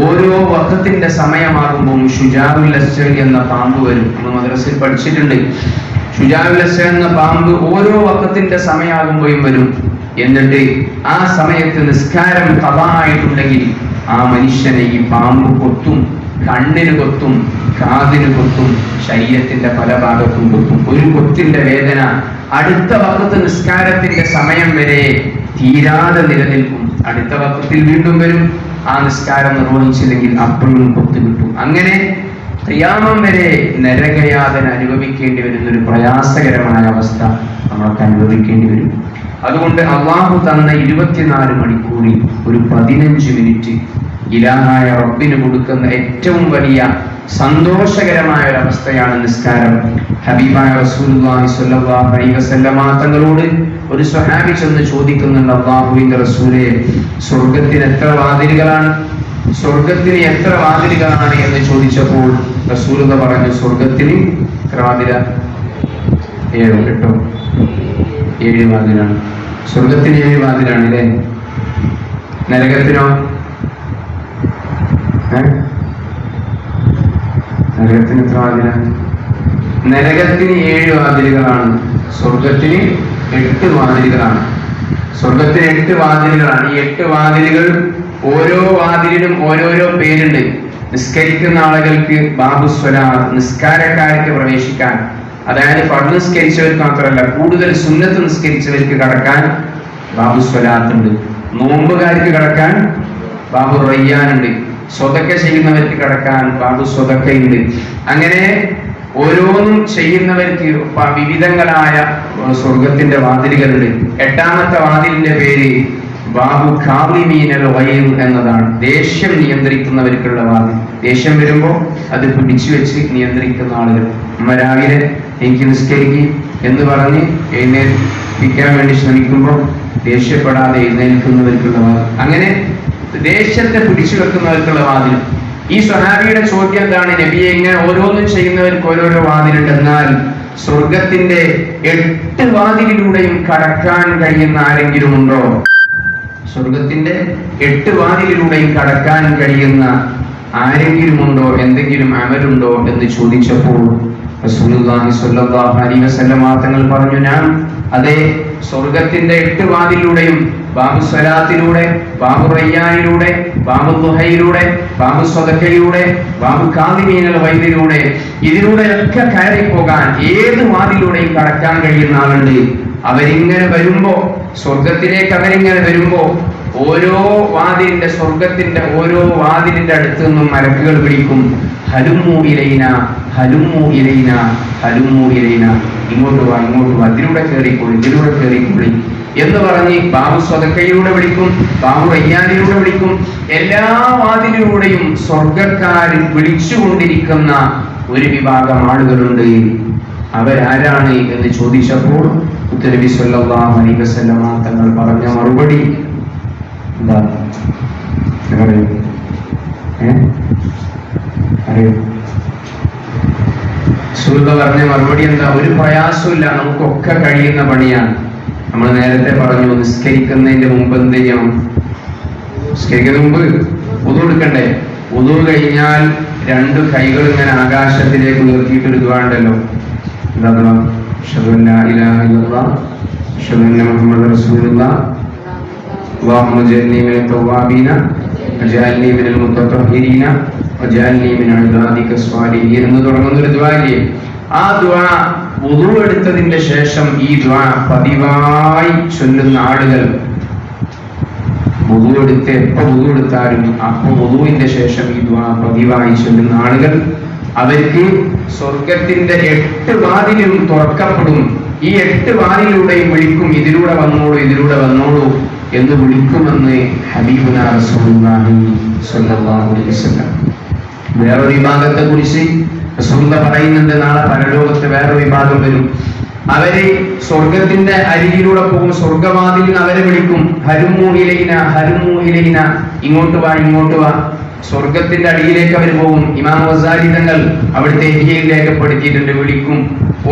ഓരോ വഖത്തിന്റെ സമയമാകുമ്പോൾ ഷുജാഉൽ അസ്വദ് എന്ന പാമ്പ് വരും. നമ്മൾ മദ്രസയിൽ പഠിച്ചിട്ടുണ്ട്. ഷുജാഉൽ അസ്വദ് എന്ന പാമ്പ് ഓരോ വഖത്തിന്റെ സമയമാകുമ്പോഴും വരും. എന്നിട്ട് ആ സമയത്ത് നിസ്കാരം ഖദാ-ആയിട്ടുണ്ടെങ്കിൽ ആ മനുഷ്യനെ ഈ പാമ്പ് കൊത്തും, കണ്ണിന് കൊത്തും, കാതിന് കൊത്തും, ശരീരത്തിന്റെ പല ഭാഗത്തും കൊത്തും. ഒരു കൊത്തിന്റെ വേദന അടുത്ത വഖത്ത് നിസ്കാരത്തിന്റെ സമയം വരെ തീരാതെ നിലനിൽക്കും. അടുത്ത വഖത്തിൽ വീണ്ടും വരും. ആ നിസ്കാരം നിർവഹിച്ചില്ലെങ്കിൽ അപ്പോഴും കൊത്തു കിട്ടും. അങ്ങനെ ഖിയാമം വരെ നരകയാതന അനുഭവിക്കേണ്ടി വരുന്ന ഒരു പ്രയാസകരമായ അവസ്ഥ നമ്മൾക്ക് അനുഭവിക്കേണ്ടി വരും. അതുകൊണ്ട് അള്ളാഹു തന്ന 24 മണിക്കൂറിൽ ഒരു 15 മിനിറ്റ് ഇലാഹായ റബ്ബിന് കൊടുക്കുന്ന ഏറ്റവും വലിയ സന്തോഷകരമായ ഒരു അവസ്ഥയാണ് നിസ്കാരം. ഹബീബായ റസൂലുള്ളാഹി സ്വല്ലല്ലാഹു അലൈഹി വസല്ലമ തങ്ങളോട് ഒരു സ്വഹാബി ചെന്ന് ചോദിക്കുന്നുണ്ട്, അല്ലാഹുവിന്റെ റസൂലേ, സ്വർഗ്ഗത്തിന് എത്ര വാതിലുകളാണ്? സ്വർഗ്ഗത്തിന് എത്ര വാതിലുകളാണ് എന്ന് ചോദിച്ചപ്പോൾ റസൂലുള്ളാഹി പറഞ്ഞു, സ്വർഗ്ഗത്തിന് എത്ര വാതില? 7 കേട്ടോ, 7 വാതിലാണ്. സ്വർഗ്ഗത്തിന് 7 വാതിലാണ് അല്ലേ? നരകത്തിനോ? നരകത്തിന് എത്ര വാതിലാണ്? നരകത്തിന് 7 വാതിലുകളാണ്. സ്വർഗത്തിന് 8 വാതിലുകളാണ്. സ്വർഗത്തിന് 8 വാതിലുകളാണ്. ഈ 8 വാതിലുകൾ ഓരോ വാതിലിനും ഓരോരോ പേരുണ്ട്. നിസ്കരിക്കുന്ന ആളുകൾക്ക് ബാബു സ്വലാത്ത്, നിസ്കാരക്കാർക്ക് പ്രവേശിക്കാൻ, അതായത് ഫർദ് നിസ്കരിച്ചവർക്ക് മാത്രമല്ല, കൂടുതൽ സുന്നത്ത് നിസ്കരിച്ചവർക്ക് കടക്കാൻ ബാബു സ്വലാത്ത് ഉണ്ട്. നോമ്പുകാർക്ക് കടക്കാൻ ബാബു റയ്യാനുണ്ട്. സ്വതക്ക ചെയ്യുന്നവർക്ക് കടക്കാൻ ബാബു സ്വതക്കയുണ്ട്. അങ്ങനെ ഓരോന്നും ചെയ്യുന്നവർക്ക് വിവിധങ്ങളായ സ്വർഗത്തിന്റെ വാതിലുകളുണ്ട്. 8ാമത്തെ വാതിലിന്റെ പേര് ബാബു ഖാദിമീനൽ ഗൈദ് എന്നതാണ്. ദേഷ്യം നിയന്ത്രിക്കുന്നവർക്കുള്ള വാതിൽ. ദേഷ്യം വരുമ്പോൾ അത് പിടിച്ചു വെച്ച് നിയന്ത്രിക്കുന്ന ആളുകൾ. അമ്മ രാവിലെ എനിക്ക് നിസ്കരിക്കും എന്ന് പറഞ്ഞ് എഴുന്നേൽപ്പിക്കാൻ വേണ്ടി ശ്രമിക്കുമ്പോൾ ദേഷ്യപ്പെടാതെ എഴുന്നേൽക്കുന്നവർക്കുള്ള വാതിൽ. അങ്ങനെ ദേഷ്യത്തെ പിടിച്ചു വെക്കുന്നവർക്കുള്ള വാതിൽ. ഈ സ്വഹാബിയുടെ ചോദ്യം എന്താണ്? നബിയെ, ഇങ്ങനെ ഓരോന്നും ചെയ്യുന്നവർക്ക് ഓരോരോ വാതിലുണ്ട്, എന്നാൽ സ്വർഗത്തിന്റെ 8 വാതിലിലൂടെയും കടക്കാൻ കഴിയുന്ന ആരെങ്കിലും ഉണ്ടോ? സ്വർഗത്തിന്റെ 8 വാതിലിലൂടെയും കടക്കാൻ കഴിയുന്ന ആരെങ്കിലും ഉണ്ടോ? എന്തെങ്കിലും അമലുണ്ടോ എന്ന് ചോദിച്ചപ്പോൾ റസൂലുള്ളാഹി സ്വല്ലല്ലാഹു അലൈഹി വസല്ലം തങ്ങൾ പറഞ്ഞു, ഞാൻ അതെ, സ്വർഗത്തിന്റെ 8 വാതിലൂടെയും ബാബു സ്വലാത്തിലൂടെ, ബാബു റയ്യാനിലൂടെ, ബാബു ദുഹയിലൂടെ, ബാബു സ്വദഖയിലൂടെ, ബാബു ഖാദിമീനൽ ഗൈദിലൂടെ, ഇതിലൂടെയൊക്കെ കയറി പോകാൻ ഏത് വാതിലൂടെയും കടക്കാൻ കഴിയുന്ന ആളുണ്ട്. അവരിങ്ങനെ വരുമ്പോ, സ്വർഗത്തിലേക്ക് അവരിങ്ങനെ വരുമ്പോ, ഓരോ വാതിലിന്റെ, സ്വർഗത്തിന്റെ ഓരോ വാതിലിന്റെ അടുത്ത് നിന്നും മലക്കുകൾ വിളിക്കും, ഹലുമു ഇലൈന, ഹലുമു ഇലൈന, ഹലുമു ഇലൈന, ഇങ്ങോട്ട് വാ, ഇങ്ങോട്ട് വാ, ഇതിലൂടെ കയറിക്കൊള്ളി, ഇതിലൂടെ കയറിക്കൊള്ളി എന്ന് പറഞ്ഞ് ബാബു സ്വതക്കയിലൂടെ വിളിക്കും, ബാബു റയ്യാനിലൂടെ വിളിക്കും. എല്ലാ വാതിലിലൂടെയും സ്വർഗക്കാർ വിളിച്ചുകൊണ്ടിരിക്കുന്ന ഒരു വിഭാഗം ആളുകളുണ്ട്. അവരാരാണ് എന്ന് ചോദിച്ചപ്പോൾ നബി സല്ലല്ലാഹു അലൈഹി വസല്ലം തങ്ങൾ പറഞ്ഞ മറുപടി എന്താ അറിയോ? പറഞ്ഞ മറുപടി എന്താ? ഒരു പ്രയാസമില്ല, നമുക്കൊക്കെ കഴിയുന്ന പണിയാണ്. നമ്മൾ നേരത്തെ പറഞ്ഞു, നിസ്കരിക്കുന്നതിന്റെ മുമ്പ് എന്ത് ചെയ്യണം? നിസ്കരിക്കുന്നതിന് മുമ്പ് വുദു എടുക്കണ്ടേ? വുദു കഴിഞ്ഞാൽ 2 കൈകൾ ഇങ്ങനെ ആകാശത്തിലേക്ക് ഉയർത്തിയിട്ട് എടുക്കുവാണ്ടല്ലോ. എന്താ? അശ്ഹദു അല്ലാ ഇലാഹ ഇല്ലല്ലാഹ് അശ്ഹദു അന്ന മുഹമ്മദൻ റസൂലുള്ളാഹ് അല്ലാഹുമ്മ ജഅൽനി മിനൽ തവ്വാബീന വജഅൽനി മിനൽ മുതതഹ്ഹിരീന വജഅൽനി മിൻ ഇബാദിക സ്വാലിഹീൻ എന്ന് തുടങ്ങുന്ന ഒരു ദുആ ഇല്ലേ? ആ ദുആ വുദു എടുത്തതിന്റെ ശേഷം ഈ ദുആ പതിവായി ചൊല്ലുന്ന ആളുകൾ, വുദു എടുത്ത് എപ്പോ വുദു എടുത്താലും അപ്പോൾ വുദുവിന്റെ ശേഷം ഈ ദുആ പതിവായി ചൊല്ലുന്ന ആളുകൾ, അവർക്ക് സ്വർഗത്തിന്റെ 8 വാതിലും തുറക്കപ്പെടും. ഈ 8 വാതിലൂടെയും വിളിക്കും, ഇതിലൂടെ വന്നോളൂ, ഇതിലൂടെ വന്നോളൂ എന്ന് വിളിക്കുമെന്ന് ഹബീബുനാ റസൂലുള്ളാഹി സ്വല്ലല്ലാഹു അലൈഹി വസല്ലം. വേറൊരു വിഭാഗത്തെ കുറിച്ച് റസൂൽ പറയുന്നുണ്ട്, നാളെ പരലോകത്ത് വേറൊരു വിഭാഗം വരും. അവര് സ്വർഗത്തിന്റെ അരികിലൂടെ പോകും, സ്വർഗവാതിലിൽ അവരെ വിളിക്കും, ഹലുമു ഇലൈന, ഹലുമു ഇലൈന, ഇങ്ങോട്ട് വാ, ഇങ്ങോട്ട് വാ. സ്വർഗത്തിന്റെ അടിയിലേക്ക് അവർ പോകും. ഇമാം ഗസാലി തങ്ങൾ അവിടുത്തെ ഇഹ്യയിൽ രേഖപ്പെടുത്തിയിട്ടുണ്ട്, വിളിക്കും,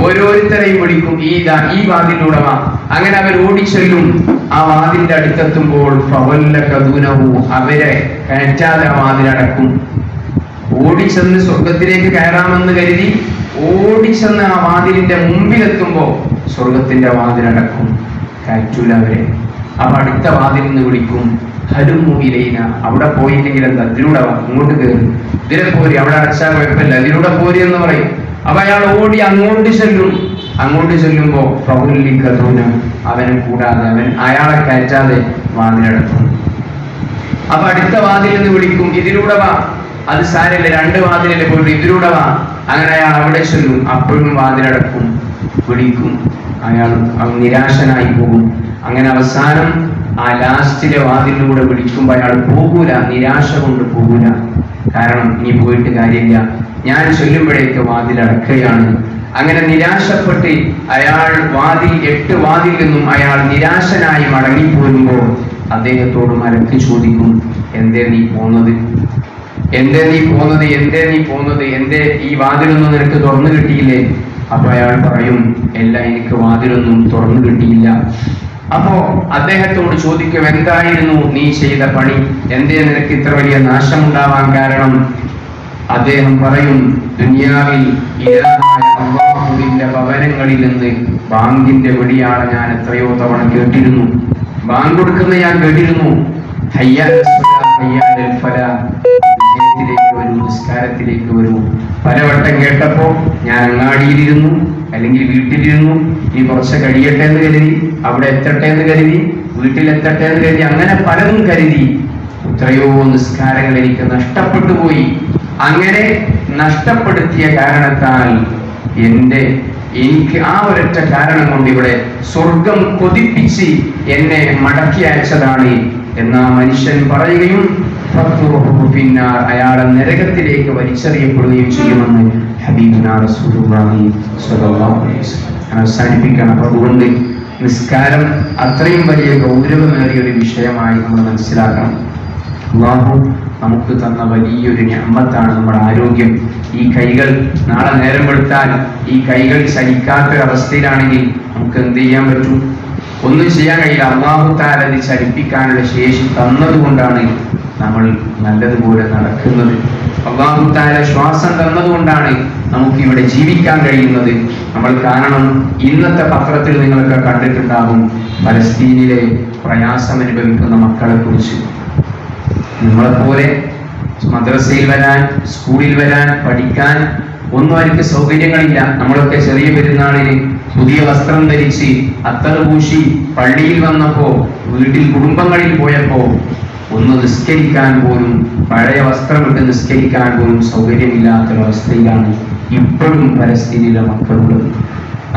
ഓരോരുത്തരെയും വിളിക്കും, ഈ വാതിലൂടെ വാ. അങ്ങനെ അവർ ഓടിച്ചെല്ലും. ആ വാതിലിന്റെ അടുത്തെത്തുമ്പോൾ അവരെ കയറ്റാതെ ആ വാതിലടക്കും. ഓടിച്ചെന്ന് സ്വർഗത്തിലേക്ക് കയറാമെന്ന് കരുതി ഓടിച്ചെന്ന് ആ വാതിലിന്റെ മുമ്പിലെത്തുമ്പോ സ്വർഗത്തിന്റെ വാതിലടക്കും, കയറ്റൂല അവരെ. അപ്പൊ അടുത്ത വാതിൽ നിന്ന് വിളിക്കും, ഹലുമൂയിലേന, അവിടെ പോയില്ലെങ്കിൽ എന്താ, ഇതിലൂടെ ഇങ്ങോട്ട് കയറി, ഇതിലെ പോരി, അവിടെ അടച്ചാൽ കുഴപ്പമില്ല, ഇതിലൂടെ പോരി എന്ന് പറയും. അപ്പൊ അയാൾ ഓടി അങ്ങോട്ട് ചെല്ലും. അങ്ങോട്ട് ചെല്ലുമ്പോ പ്രൗലിക്കതൂന, അവനെ കൂടാതെ അയാളെ കയറ്റാതെ വാതിലടക്കും. അപ്പൊ അടുത്ത വാതിൽ നിന്ന് വിളിക്കും, ഇതിലൂടെ വാ, അത് സാരമില്ല, 2 വാതിലല്ലേ പോയിട്ട്, ഇതിലൂടെ വാ. അങ്ങനെ അയാൾ അവിടെ ചെല്ലും, അപ്പോഴും വാതിലടക്കും, വിളിക്കും, അയാൾ നിരാശനായി പോകും. അങ്ങനെ അവസാനം ആ ലാസ്റ്റിലെ വാതിലൂടെ വിളിക്കുമ്പോൾ അയാൾ പോകൂല, നിരാശ കൊണ്ട് പോകൂല. കാരണം ഇനി പോയിട്ട് കാര്യമില്ല, ഞാൻ ചൊല്ലുമ്പോഴേക്ക് വാതിലടക്കുകയാണ്. അങ്ങനെ നിരാശപ്പെട്ട് അയാൾ 8 വാതിൽ നിന്നും അയാൾ നിരാശനായി മടങ്ങിപ്പോരുമ്പോൾ അദ്ദേഹത്തോട് മലക്ക് ചോദിക്കും, എന്തേ നീ പോന്നത്, എന്തേ ഈ വാതിലൊന്നും നിനക്ക് തുറന്നു കിട്ടിയില്ലേ? അപ്പൊ അയാൾ പറയും, അല്ല, എനിക്ക് വാതിലൊന്നും തുറന്നു കിട്ടിയില്ല. അപ്പോ അദ്ദേഹത്തോട് ചോദിക്കും, എന്തായിരുന്നു നീ ചെയ്ത പണി, എന്തേ നിനക്ക് ഇത്ര വലിയ നാശമുണ്ടാവാൻ കാരണം? അദ്ദേഹം പറയും, ദുനിയാവിൽ ഇലാഹായ അല്ലാഹുവിന്റെ ഭവനങ്ങളിൽ നിന്ന് ബാങ്കിന്റെ വെടിയാണ് ഞാൻ എത്രയോ തവണ കേട്ടിരുന്നു, ബാങ്ക് കൊടുക്കുന്ന ഞാൻ കേട്ടിരുന്നു. വിജയത്തിലേക്ക് വരൂ, നിസ്കാരത്തിലേക്ക് വരൂ. പലവട്ടം കേട്ടപ്പോ ഞാൻ അങ്ങാടിയിലിരുന്നു, അല്ലെങ്കിൽ വീട്ടിലിരുന്നു, ഇനി കുറച്ച് കഴിയട്ടെ എന്ന് കരുതി, അവിടെ എത്തട്ടെ എന്ന് കരുതി, വീട്ടിലെത്തട്ടെ എന്ന് കരുതി, അങ്ങനെ പലതും കരുതി. എത്രയോ നിസ്കാരങ്ങൾ എനിക്ക് നഷ്ടപ്പെട്ടു പോയി. അങ്ങനെ നഷ്ടപ്പെടുത്തിയ കാരണത്താൽ എനിക്ക് ആ ഒരൊറ്റ കാരണം കൊണ്ട് ഇവിടെ സ്വർഗം കൊതിപ്പിച്ച് എന്നെ മടക്കി അയച്ചതാണ് എന്നാ മനുഷ്യൻ പറയുകയും പിന്നാർ, അയാളെ നരകത്തിലേക്ക് വലിച്ചെറിയപ്പെടുകയും ചെയ്യുമെന്ന് ഹബീബുനാ റസൂലുള്ളാഹി സ്വല്ലല്ലാഹു അലൈഹി വസല്ലം അവസാനിപ്പിക്കണം. അപ്പൊ അതുകൊണ്ട് നിസ്കാരം അത്രയും വലിയ ഗൗരവമേറിയ ഒരു വിഷയമായി നമ്മൾ മനസ്സിലാക്കണം. അല്ലാഹു നമുക്ക് തന്ന വലിയൊരു നിഅമത്താണ് നമ്മുടെ ആരോഗ്യം. ഈ കൈകൾ നാളെ നേരം വെളുത്താൽ ഈ കൈകൾ ചലിക്കാത്തൊരവസ്ഥയിലാണെങ്കിൽ നമുക്ക് എന്ത് ചെയ്യാൻ പറ്റും? ഒന്നും ചെയ്യാൻ കഴിയില്ല. അല്ലാഹു തആല ഇത് ചലിപ്പിക്കാനുള്ള ശേഷി തന്നതുകൊണ്ടാണ് നമ്മൾ നല്ലതുപോലെ നടക്കുന്നത്. അല്ലാഹു തആല ശ്വാസം തന്നതുകൊണ്ടാണ് നമുക്ക് ഇവിടെ ജീവിക്കാൻ കഴിയുന്നത്. നമ്മൾ കാരണം ഇന്നത്തെ പത്രത്തിൽ നിങ്ങളൊക്കെ കണ്ടിട്ടുണ്ടാകും ഫലസ്തീനിലെ പ്രയാസം അനുഭവിക്കുന്ന മക്കളെ കുറിച്ച്. നമ്മളെപ്പോലെ മദ്രസയിൽ വരാൻ, സ്കൂളിൽ വരാൻ, പഠിക്കാൻ ഒന്നും അവർക്ക് സൗകര്യങ്ങളില്ല. നമ്മളൊക്കെ ചെറിയ പെരുന്നാളിന് പുതിയ വസ്ത്രം ധരിച്ച് അത്തറ് പൂശി പള്ളിയിൽ വന്നപ്പോ, വീട്ടിൽ കുടുംബങ്ങളിൽ പോയപ്പോ ഒന്ന് നിസ്കരിക്കാൻ പോലും, പഴയ വസ്ത്രമിട്ട് നിസ്കരിക്കാൻ പോലും സൗകര്യമില്ലാത്തൊരവസ്ഥയിലാണ് ഇപ്പോഴും പലസ്തീനിലെ മക്കളുള്ളത്.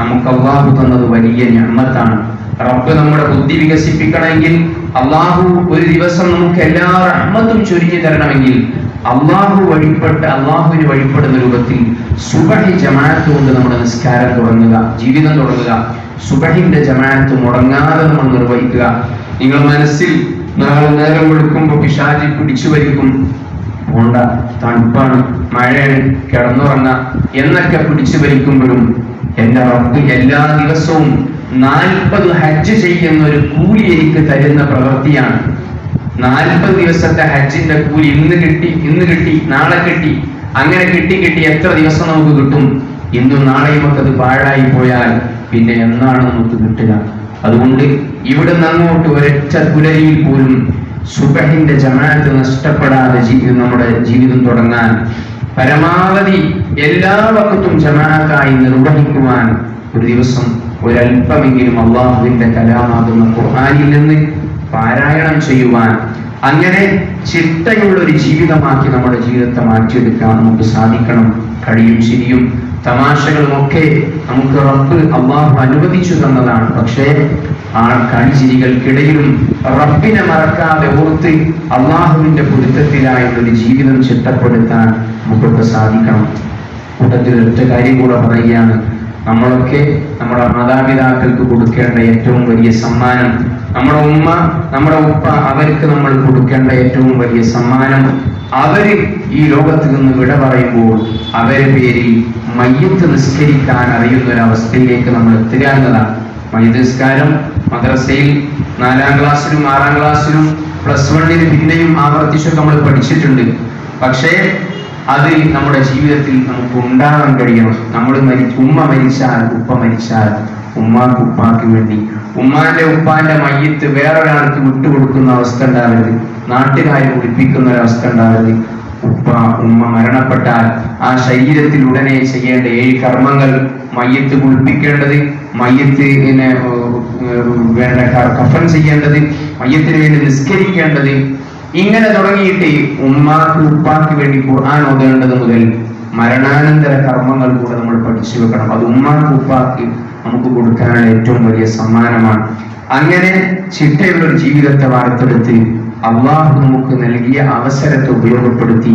നമുക്ക് അല്ലാഹു തന്നത് വലിയ നിഅമത്താണ്. റബ്ബ് നമ്മുടെ ബുദ്ധി വികസിപ്പിക്കണമെങ്കിൽ, അല്ലാഹു ഒരു ദിവസം നമുക്ക് എല്ലാ റഹ്മത്തും ചൊരിഞ്ഞു തരണമെങ്കിൽ അല്ലാഹുവിന് വഴിപ്പെടുന്ന രൂപത്തിൽ സുബഹി ജമാഅത്ത് കൊണ്ട് നമ്മുടെ നിസ്കാരം തുടങ്ങുക, ജീവിതം തുടങ്ങുക. സുബഹിന്റെ ജമാഅത്ത് മുടങ്ങാതെ നമ്മൾ നിർവഹിക്കുക. നിങ്ങൾ മനസ്സിൽ നാളെ നേരം വെളുക്കുമ്പോൾ പിശാചി പിടിച്ചു വലിക്കും, പോണ്ട, തണുപ്പാണ്, മഴയാണ്, കിടന്നുറങ്ങ എന്നൊക്കെ പിടിച്ചു വലിക്കുമ്പോഴും എന്റെ റബ്ബ് എല്ലാ ദിവസവും 40 ഹജ്ജ് ചെയ്യുന്ന ഒരു കൂലി എനിക്ക് തരുന്ന പ്രവൃത്തിയാണ്. 40 ദിവസത്തെ ഹജ്ജിന്റെ കൂലി ഇന്ന് കിട്ടി, നാളെ കിട്ടി, അങ്ങനെ കിട്ടി എത്ര ദിവസം നമുക്ക് കിട്ടും? ഇന്നും നാളെയും ഒക്കെ അത് പാഴായി പോയാൽ പിന്നെ എന്നാണ് നമുക്ക് കിട്ടുക? അതുകൊണ്ട് ഇവിടുന്ന് അങ്ങോട്ട് ഒരൊറ്റ പുലരിയിൽ പോലും സുബഹിന്റെ ജമാഅത്ത് നഷ്ടപ്പെടാതെ നമ്മുടെ ജീവിതം തുടങ്ങാൻ, പരമാവധി എല്ലാ വഖത്തും ജമാഅത്തായി നിർവഹിക്കുവാൻ ഒരു ദിവസം ഒരല്പമെങ്കിലും അല്ലാഹുവിന്റെ കലാമാകുന്ന ഖുർആനിൽ നിന്ന് പാരായണം ചെയ്യുവാൻ, അങ്ങനെ ചിട്ടയുള്ള ഒരു ജീവിതമാക്കി നമ്മുടെ ജീവിതത്തെ മാറ്റിയെടുക്കാൻ നമുക്ക് സാധിക്കണം. കളിയും ചിരിയും തമാശകളും ഒക്കെ നമുക്ക് റബ്ബ് അല്ലാഹു അനുവദിച്ചു തന്നതാണ്. പക്ഷേ ആ കളിചിരികൾക്കിടയിലും റബ്ബിനെ മറക്കാതെ ഓർത്ത് അല്ലാഹുവിന്റെ പൊരുത്തത്തിലായുള്ളൊരു ജീവിതം ചിട്ടപ്പെടുത്താൻ നമുക്കൊക്കെ സാധിക്കണം. കൂട്ടത്തിൽ ഒറ്റ കാര്യം കൂടെ പറയുകയാണ്. നമ്മളൊക്കെ നമ്മുടെ മാതാപിതാക്കൾക്ക് കൊടുക്കേണ്ട ഏറ്റവും വലിയ സമ്മാനം, നമ്മുടെ ഉമ്മ, നമ്മുടെ ഉപ്പ, അവർക്ക് നമ്മൾ കൊടുക്കേണ്ട ഏറ്റവും വലിയ സമ്മാനം, അവര് ഈ ലോകത്ത് നിന്ന് വിട പറയുമ്പോൾ അവരെ പേരിൽ മയ്യത്ത് നിസ്കരിക്കാൻ അറിയുന്ന ഒരവസ്ഥയിലേക്ക് നമ്മൾ എത്തുക എന്നതാണ്. മയ്യത്ത് നിസ്കാരം മദ്രസയിൽ 4ാം ക്ലാസ്സിലും 6ാം ക്ലാസ്സിലും +1 പിന്നെയും ആവർത്തിച്ചൊക്കെ നമ്മൾ പഠിച്ചിട്ടുണ്ട്. പക്ഷേ അത് നമ്മുടെ ജീവിതത്തിൽ നമുക്ക് ഉണ്ടാകാൻ കഴിയണം. ഉമ്മ മരിച്ചാൽ, ഉപ്പ മരിച്ചാൽ ഉമ്മാക്ക് ഉപ്പാക്ക് വേണ്ടി. ഉമ്മാന്റെ ഉപ്പാന്റെ മയ്യത്ത് വേറൊരാൾക്ക് വിട്ടുകൊടുക്കുന്ന അവസ്ഥ ഉണ്ടാവരുത്. നാട്ടുകാർ കുടിപ്പിക്കുന്ന ഒരവസ്ഥ ഉണ്ടാവരുത്. ഉമ്മ മരണപ്പെട്ടാൽ ആ ശരീരത്തിൽ ഉടനെ ചെയ്യേണ്ട 7 കർമ്മങ്ങൾ: മയ്യത്ത് കുളിപ്പിക്കേണ്ടത്, മയ്യത്തിന് വേണ്ട കഫൻ ചെയ്യേണ്ടത്, മയ്യത്തിന് വേണ്ടി നിസ്കരിക്കേണ്ടത്, ഇങ്ങനെ തുടങ്ങിയിട്ട് ഉമ്മാക്ക് ഉപ്പാക്ക് വേണ്ടി ഖുർആൻ ഓതേണ്ടത് മുതൽ മരണാനന്തര കർമ്മങ്ങൾ കൂടെ നമ്മൾ പഠിച്ചു വെക്കണം. അത് ഉമ്മാക്ക് ഉപ്പാക്ക് നമുക്ക് കൊടുക്കാനുള്ള ഏറ്റവും വലിയ സമ്മാനമാണ്. അങ്ങനെ ചിട്ടയുള്ളൊരു ജീവിതത്തെ വാർത്തെടുത്ത് അള്ളാഹു നമുക്ക് നൽകിയ അവസരത്തെ ഉപയോഗപ്പെടുത്തി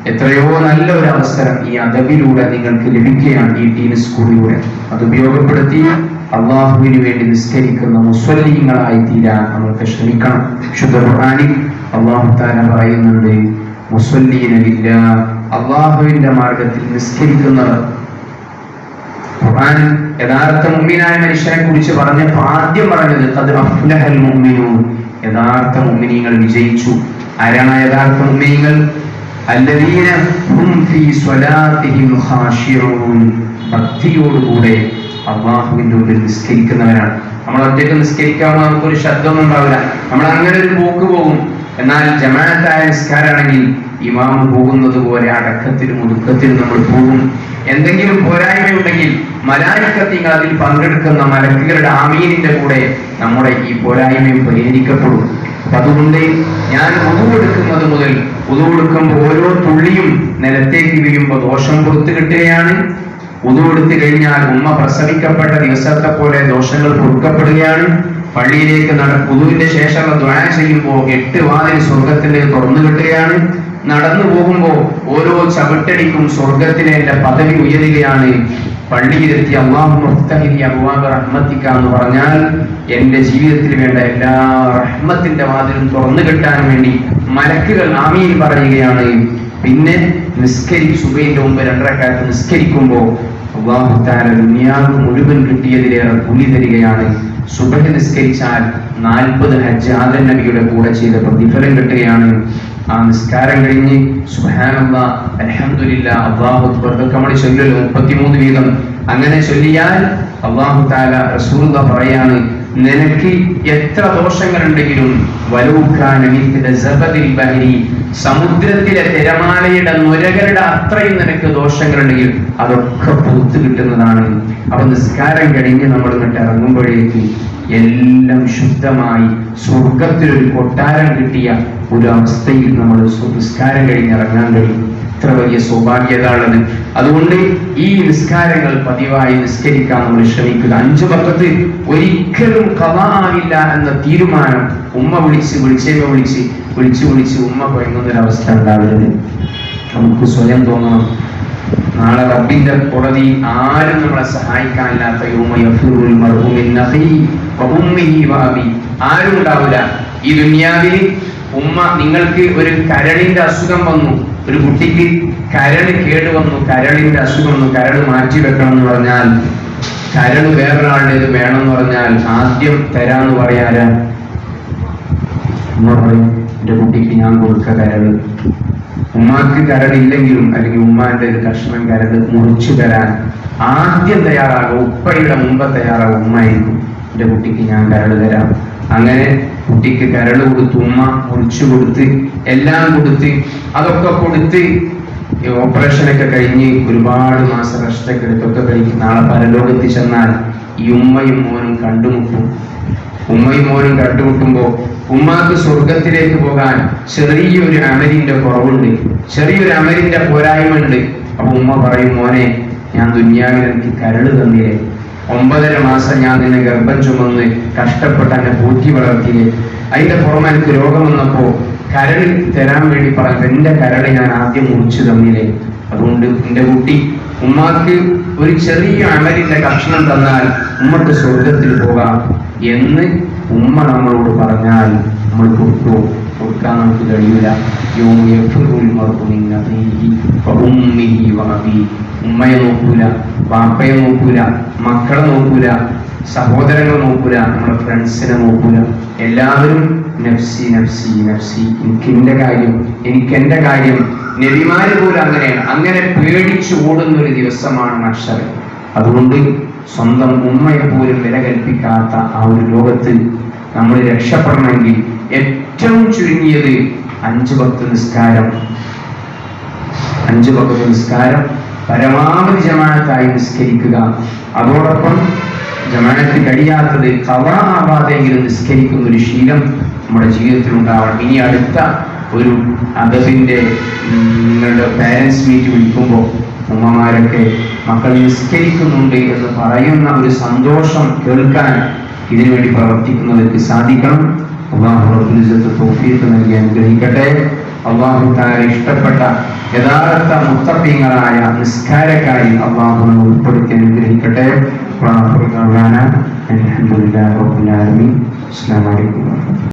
എത്രയോ നല്ല ഒരു അവസരം ഈ അദബിലൂടെ നിങ്ങൾക്ക് ലഭിക്കുകയാണ്, ഈ ടീം സ്കൂളിലൂടെ. അത് ഉപയോഗപ്പെടുത്തി അള്ളാഹുവിന് വേണ്ടി നിസ്കരിക്കുന്ന മുസ്വല്ലീങ്ങളായി തീരാൻ നമുക്ക് ശ്രമിക്കണം. ശുദ്ധ ഖുർആനിൽ അള്ളാഹു തആല പറയുന്നുണ്ട്, മുസ്വല്ലീന ലില്ലാഹ്, അള്ളാഹുവിന്റെ മാർഗത്തിൽ നിസ്കരിക്കുന്നവർ. ഖുർആൻ യഥാർത്ഥ മുഅ്മിനായ മനുഷ്യനെ കുറിച്ച് പറഞ്ഞപ്പോൾ ആദ്യം പറഞ്ഞത് ഖദ് അഫ്ലഹൽ മുഅ്മിനൂൻ, യഥാർത്ഥ മുഅ്മിനീങ്ങൾ വിജയിച്ചു. ആരാണ് യഥാർത്ഥ മുഅ്മിനീങ്ങൾ? അല്ലദീന ഹും ഫീ സ്വലാത്തിഹിം ഖാശിഊൻ, ഭക്തിയോടുകൂടെ അള്ളാഹുവിന്റെ മുമ്പിൽ നിസ്കരിക്കുന്നവരാണ്. നമ്മൾ ഒറ്റയ്ക്ക് നിസ്കരിക്കാവുമ്പോൾ നമുക്കൊരു ശബ്ദമൊന്നും ഉണ്ടാവില്ല, നമ്മൾ അങ്ങനെ ഒരു പോക്ക് പോകും. എന്നാൽ ജമാഅത്തായ നിസ്കാരാണെങ്കിൽ ഇമാം പോകുന്നത് പോലെ അടക്കത്തിലും ഒതുക്കത്തിലും നമ്മൾ പോകും. എന്തെങ്കിലും പോരായ്മയുണ്ടെങ്കിൽ മലായിക്കത്തിങ്ങൾ അതിൽ പങ്കെടുക്കുന്ന മലക്കുകളുടെ ആമീനിന്റെ കൂടെ നമ്മുടെ ഈ പോരായ്മയും പരിഹരിക്കപ്പെടും. അതുകൊണ്ട് ഞാൻ ഉദുവെടുക്കുന്നത് മുതൽ ഉദുവെടുക്കുമ്പോൾ ഓരോ തുള്ളിയും നിലത്തേക്ക് വീഴുമ്പോൾ ദോഷം പുറത്തു കിട്ടുകയാണ്. ഉദുവെടുത്തു കഴിഞ്ഞാൽ ഉമ്മ പ്രസവിക്കപ്പെട്ട ദിവസത്തെ പോലെ ദോഷങ്ങൾ പൊറുക്കപ്പെടുകയാണ്. പള്ളിയിലേക്ക് ഉദുവിന്റെ ശേഷമുള്ള ദുആ ചെയ്യുമ്പോൾ 8 വാതിൽ സ്വർഗത്തിന്റെ തുറന്നു കിട്ടുകയാണ്. നടന്നു പോകുമ്പോൾ ഓരോ ചവിട്ടടിക്കും സ്വർഗത്തിലെ എന്റെ പദവി ഉയരുകയാണ്. പള്ളിയിലെത്തി അല്ലാഹു മുഫ്തഹിലി അബ്വാബ റഹ്മത്തിക എന്ന് പറഞ്ഞാൽ എന്റെ ജീവിതത്തിൽ വേണ്ട എല്ലാ റഹ്മത്തിന്റെ വാതിലും തുറന്നു കിട്ടാൻ വേണ്ടി മലക്കുകൾ ആമീൻ പറയുകയാണ്. പിന്നെ സുബഹിന്റെ മുമ്പ് 2 റക്അത്ത് നിസ്കരിക്കുമ്പോൾ അല്ലാഹു തആല ദുനിയാവ് മുഴുവൻ കിട്ടിയതിലേറെ കൂലി തരികയാണ്. സുബഹി നിസ്കരിച്ചാൽ 40 ഹജ്ജ് ആദം നബിയുടെ കൂടെ ചെയ്ത പ്രതിഫലം കിട്ടുകയാണ്. ആ നിസ്കാരം കഴിഞ്ഞ് സുബ്ഹാനല്ലാഹ്, അൽഹംദുലില്ലാഹ്, അല്ലാഹു അക്ബർ നമ്മൾ ചൊല്ലുമല്ലോ 33 വീതം. അങ്ങനെ ചൊല്ലിയാൽ അല്ലാഹു തആല റസൂലുള്ളാഹി പറയാണ്, നിനക്ക് എത്ര ദോഷങ്ങളുണ്ടെങ്കിലും വലൗകാന മിത്ല സബദിൽ ബഹരി, സമുദ്രത്തിലെ തിരമാലയുടെ നുരകളുടെ അത്രയും നിനക്ക് ദോഷങ്ങളുണ്ടെങ്കിൽ അതൊക്കെ പുറത്തു കിട്ടുന്നതാണ്. അപ്പൊ നിസ്കാരം കഴിഞ്ഞ് നമ്മൾ ഇങ്ങോട്ട് ഇറങ്ങുമ്പോഴേക്ക് എല്ലാം ശുദ്ധമായി സ്വർഗത്തിലൊരു കൊട്ടാരം കിട്ടിയ ഒരു അവസ്ഥയിൽ നമ്മൾ നിസ്കാരം കഴിഞ്ഞ് ഇറങ്ങാൻ കഴിയും. എത്ര വലിയ സൗഭാഗ്യതാണത്. അതുകൊണ്ട് ഈ നിസ്കാരങ്ങൾ പതിവായി നിസ്കരിക്കാൻ നമ്മൾ ശ്രമിക്കുക. 5 വഖത്ത് ഒരിക്കലും ഖളാ ആവില്ല എന്ന തീരുമാനം ഉമ്മ വിളിച്ച് ഉമ്മ പറയുന്നൊരവസ്ഥ ഉണ്ടാവരുത്. നമുക്ക് സ്വയം തോന്നണം, നാളെ റബ്ബിന്റെ കോടതി ആരും നമ്മളെ സഹായിക്കാനില്ലാത്ത ആരും ഉണ്ടാവില്ല. ഈ ദുനിയാവിൽ ഉമ്മ, നിങ്ങൾക്ക് ഒരു കരളിന്റെ അസുഖം വന്നു, ഒരു കുട്ടിക്ക് കരള് കേടുവന്നു, കരളിന്റെ അസുഖം വന്നു, കരള് മാറ്റി വെക്കണം എന്ന് പറഞ്ഞാൽ, കരള് വേറൊരാളുടേത് വേണമെന്ന് പറഞ്ഞാൽ ആദ്യം തരാന്ന് പറയാരാ? ഉമ്മ പറയും, എന്റെ കുട്ടിക്ക് ഞാൻ കൊടുക്ക കരള്. ഉമ്മാക്ക് കരളില്ലെങ്കിലും അല്ലെങ്കിൽ ഉമ്മാന്റെ ഒരു കഷ്ണം കരട് മുറിച്ചു തരാൻ ആദ്യം തയ്യാറാകും. ഉപ്പയുടെ മുമ്പ് തയ്യാറാകും ഉമ്മയായിരിക്കും. എന്റെ കുട്ടിക്ക് ഞാൻ കരട് തരാം. അങ്ങനെ കുട്ടിക്ക് കരട് കൊടുത്ത് ഉമ്മ മുറിച്ചു കൊടുത്ത് എല്ലാം കൊടുത്ത് അതൊക്കെ കൊടുത്ത് ഓപ്പറേഷനൊക്കെ കഴിഞ്ഞ് ഒരുപാട് മാസം റെസ്റ്റൊക്കെ എടുത്തൊക്കെ കഴിഞ്ഞ് നാളെ പരലോകത്ത് ചെന്നാൽ ഈ ഉമ്മയും മോനും കണ്ടുമുട്ടും. ഉമ്മയും മോനും കണ്ടുമുട്ടുമ്പോ ഉമ്മാക്ക് സ്വർഗത്തിലേക്ക് പോകാൻ ചെറിയൊരു അമലിന്റെ കുറവുണ്ട്, ചെറിയൊരു അമലിന്റെ പോരായ്മ ഉണ്ട്. അപ്പൊ ഉമ്മ പറയും, മോനെ, ഞാൻ ദുനിയാവിൽ എനിക്ക് കരട് തന്നില്ലേ, 9.5 മാസം ഞാൻ നിന്നെ ഗർഭം ചുമന്ന് കഷ്ടപ്പെട്ട് എന്നെ പൂറ്റി വളർത്തിയേ, അതിന്റെ പുറമെ എനിക്ക് രോഗം വന്നപ്പോ കരട് തരാൻ വേണ്ടി പറഞ്ഞു, എന്റെ കരട് ഞാൻ ആദ്യം മുറിച്ചു തന്നില്ലേ. അതുകൊണ്ട് എന്റെ കുട്ടി, ഉമ്മാക്ക് ഒരു ചെറിയ അമലിന്റെ കഷ്ണം തന്നാൽ ഉമ്മക്ക് സ്വർഗത്തിൽ പോകാം എന്ന് ഉമ്മ നമ്മളോട് പറഞ്ഞാൽ നമ്മൾ കൊടുക്കാൻ നമുക്ക് കഴിയില്ല. ഉമ്മയെ നോക്കൂല, വാപ്പയെ നോക്കൂല, മക്കളെ നോക്കൂല, സഹോദരങ്ങളെ നോക്കൂല, നമ്മുടെ ഫ്രണ്ട്സിനെ നോക്കൂല. എല്ലാവരും നഫ്സി നഫ്സി നഫ്സി, എനിക്ക് എന്റെ കാര്യം. നബിമാര് പോലും അങ്ങനെയാണ്. അങ്ങനെ പേടിച്ചു ഓടുന്ന ഒരു ദിവസമാണ് മഹ്ശർ. അതുകൊണ്ട് സ്വന്തം ഉമ്മയെ പോലും വില കൽപ്പിക്കാത്ത ആ ഒരു ലോകത്ത് നമ്മൾ രക്ഷപ്പെടണമെങ്കിൽ ഏറ്റവും ചുരുങ്ങിയത് 5 വക്ത് നിസ്കാരം, 5 വക്ത് നിസ്കാരം പരമാവധി ജമാഅത്തായി നിസ്കരിക്കുക. അതോടൊപ്പം ജമാഅത്ത് കഴിയാത്തത് ഖളാ ആവാതെങ്കിലും നിസ്കരിക്കുന്ന ഒരു ശീലം നമ്മുടെ ജീവിതത്തിൽ ഉണ്ടാവണം. ഇനി അടുത്ത ഒരു അദബിന്റെ നിങ്ങളുടെ പാരൻസ് മീറ്റ് വിളിക്കുമ്പോൾ ഉമ്മമാരൊക്കെ മക്കൾ നിസ്കരിക്കുന്നുണ്ട് എന്ന് പറയുന്ന ഒരു സന്തോഷം കേൾക്കാൻ ഇതിനുവേണ്ടി പ്രവർത്തിക്കുന്നവർക്ക് സാധിക്കണം. അല്ലാഹു റബ്ബുൽ ഇസ്സത്ത് തൗഫീഖ് നൽകി അനുഗ്രഹിക്കട്ടെ. അല്ലാഹു തആല ഇഷ്ടപ്പെട്ട യഥാർത്ഥ മുത്തഖീങ്ങളായ നിസ്കാരക്കാരിൽ അല്ലാഹു നമ്മെ ഉൾപ്പെടുത്തി അനുഗ്രഹിക്കട്ടെ. അൽഹംദുലില്ലാഹി റബ്ബിൽ ആലമീൻ. അസ്സലാമു അലൈക്കും.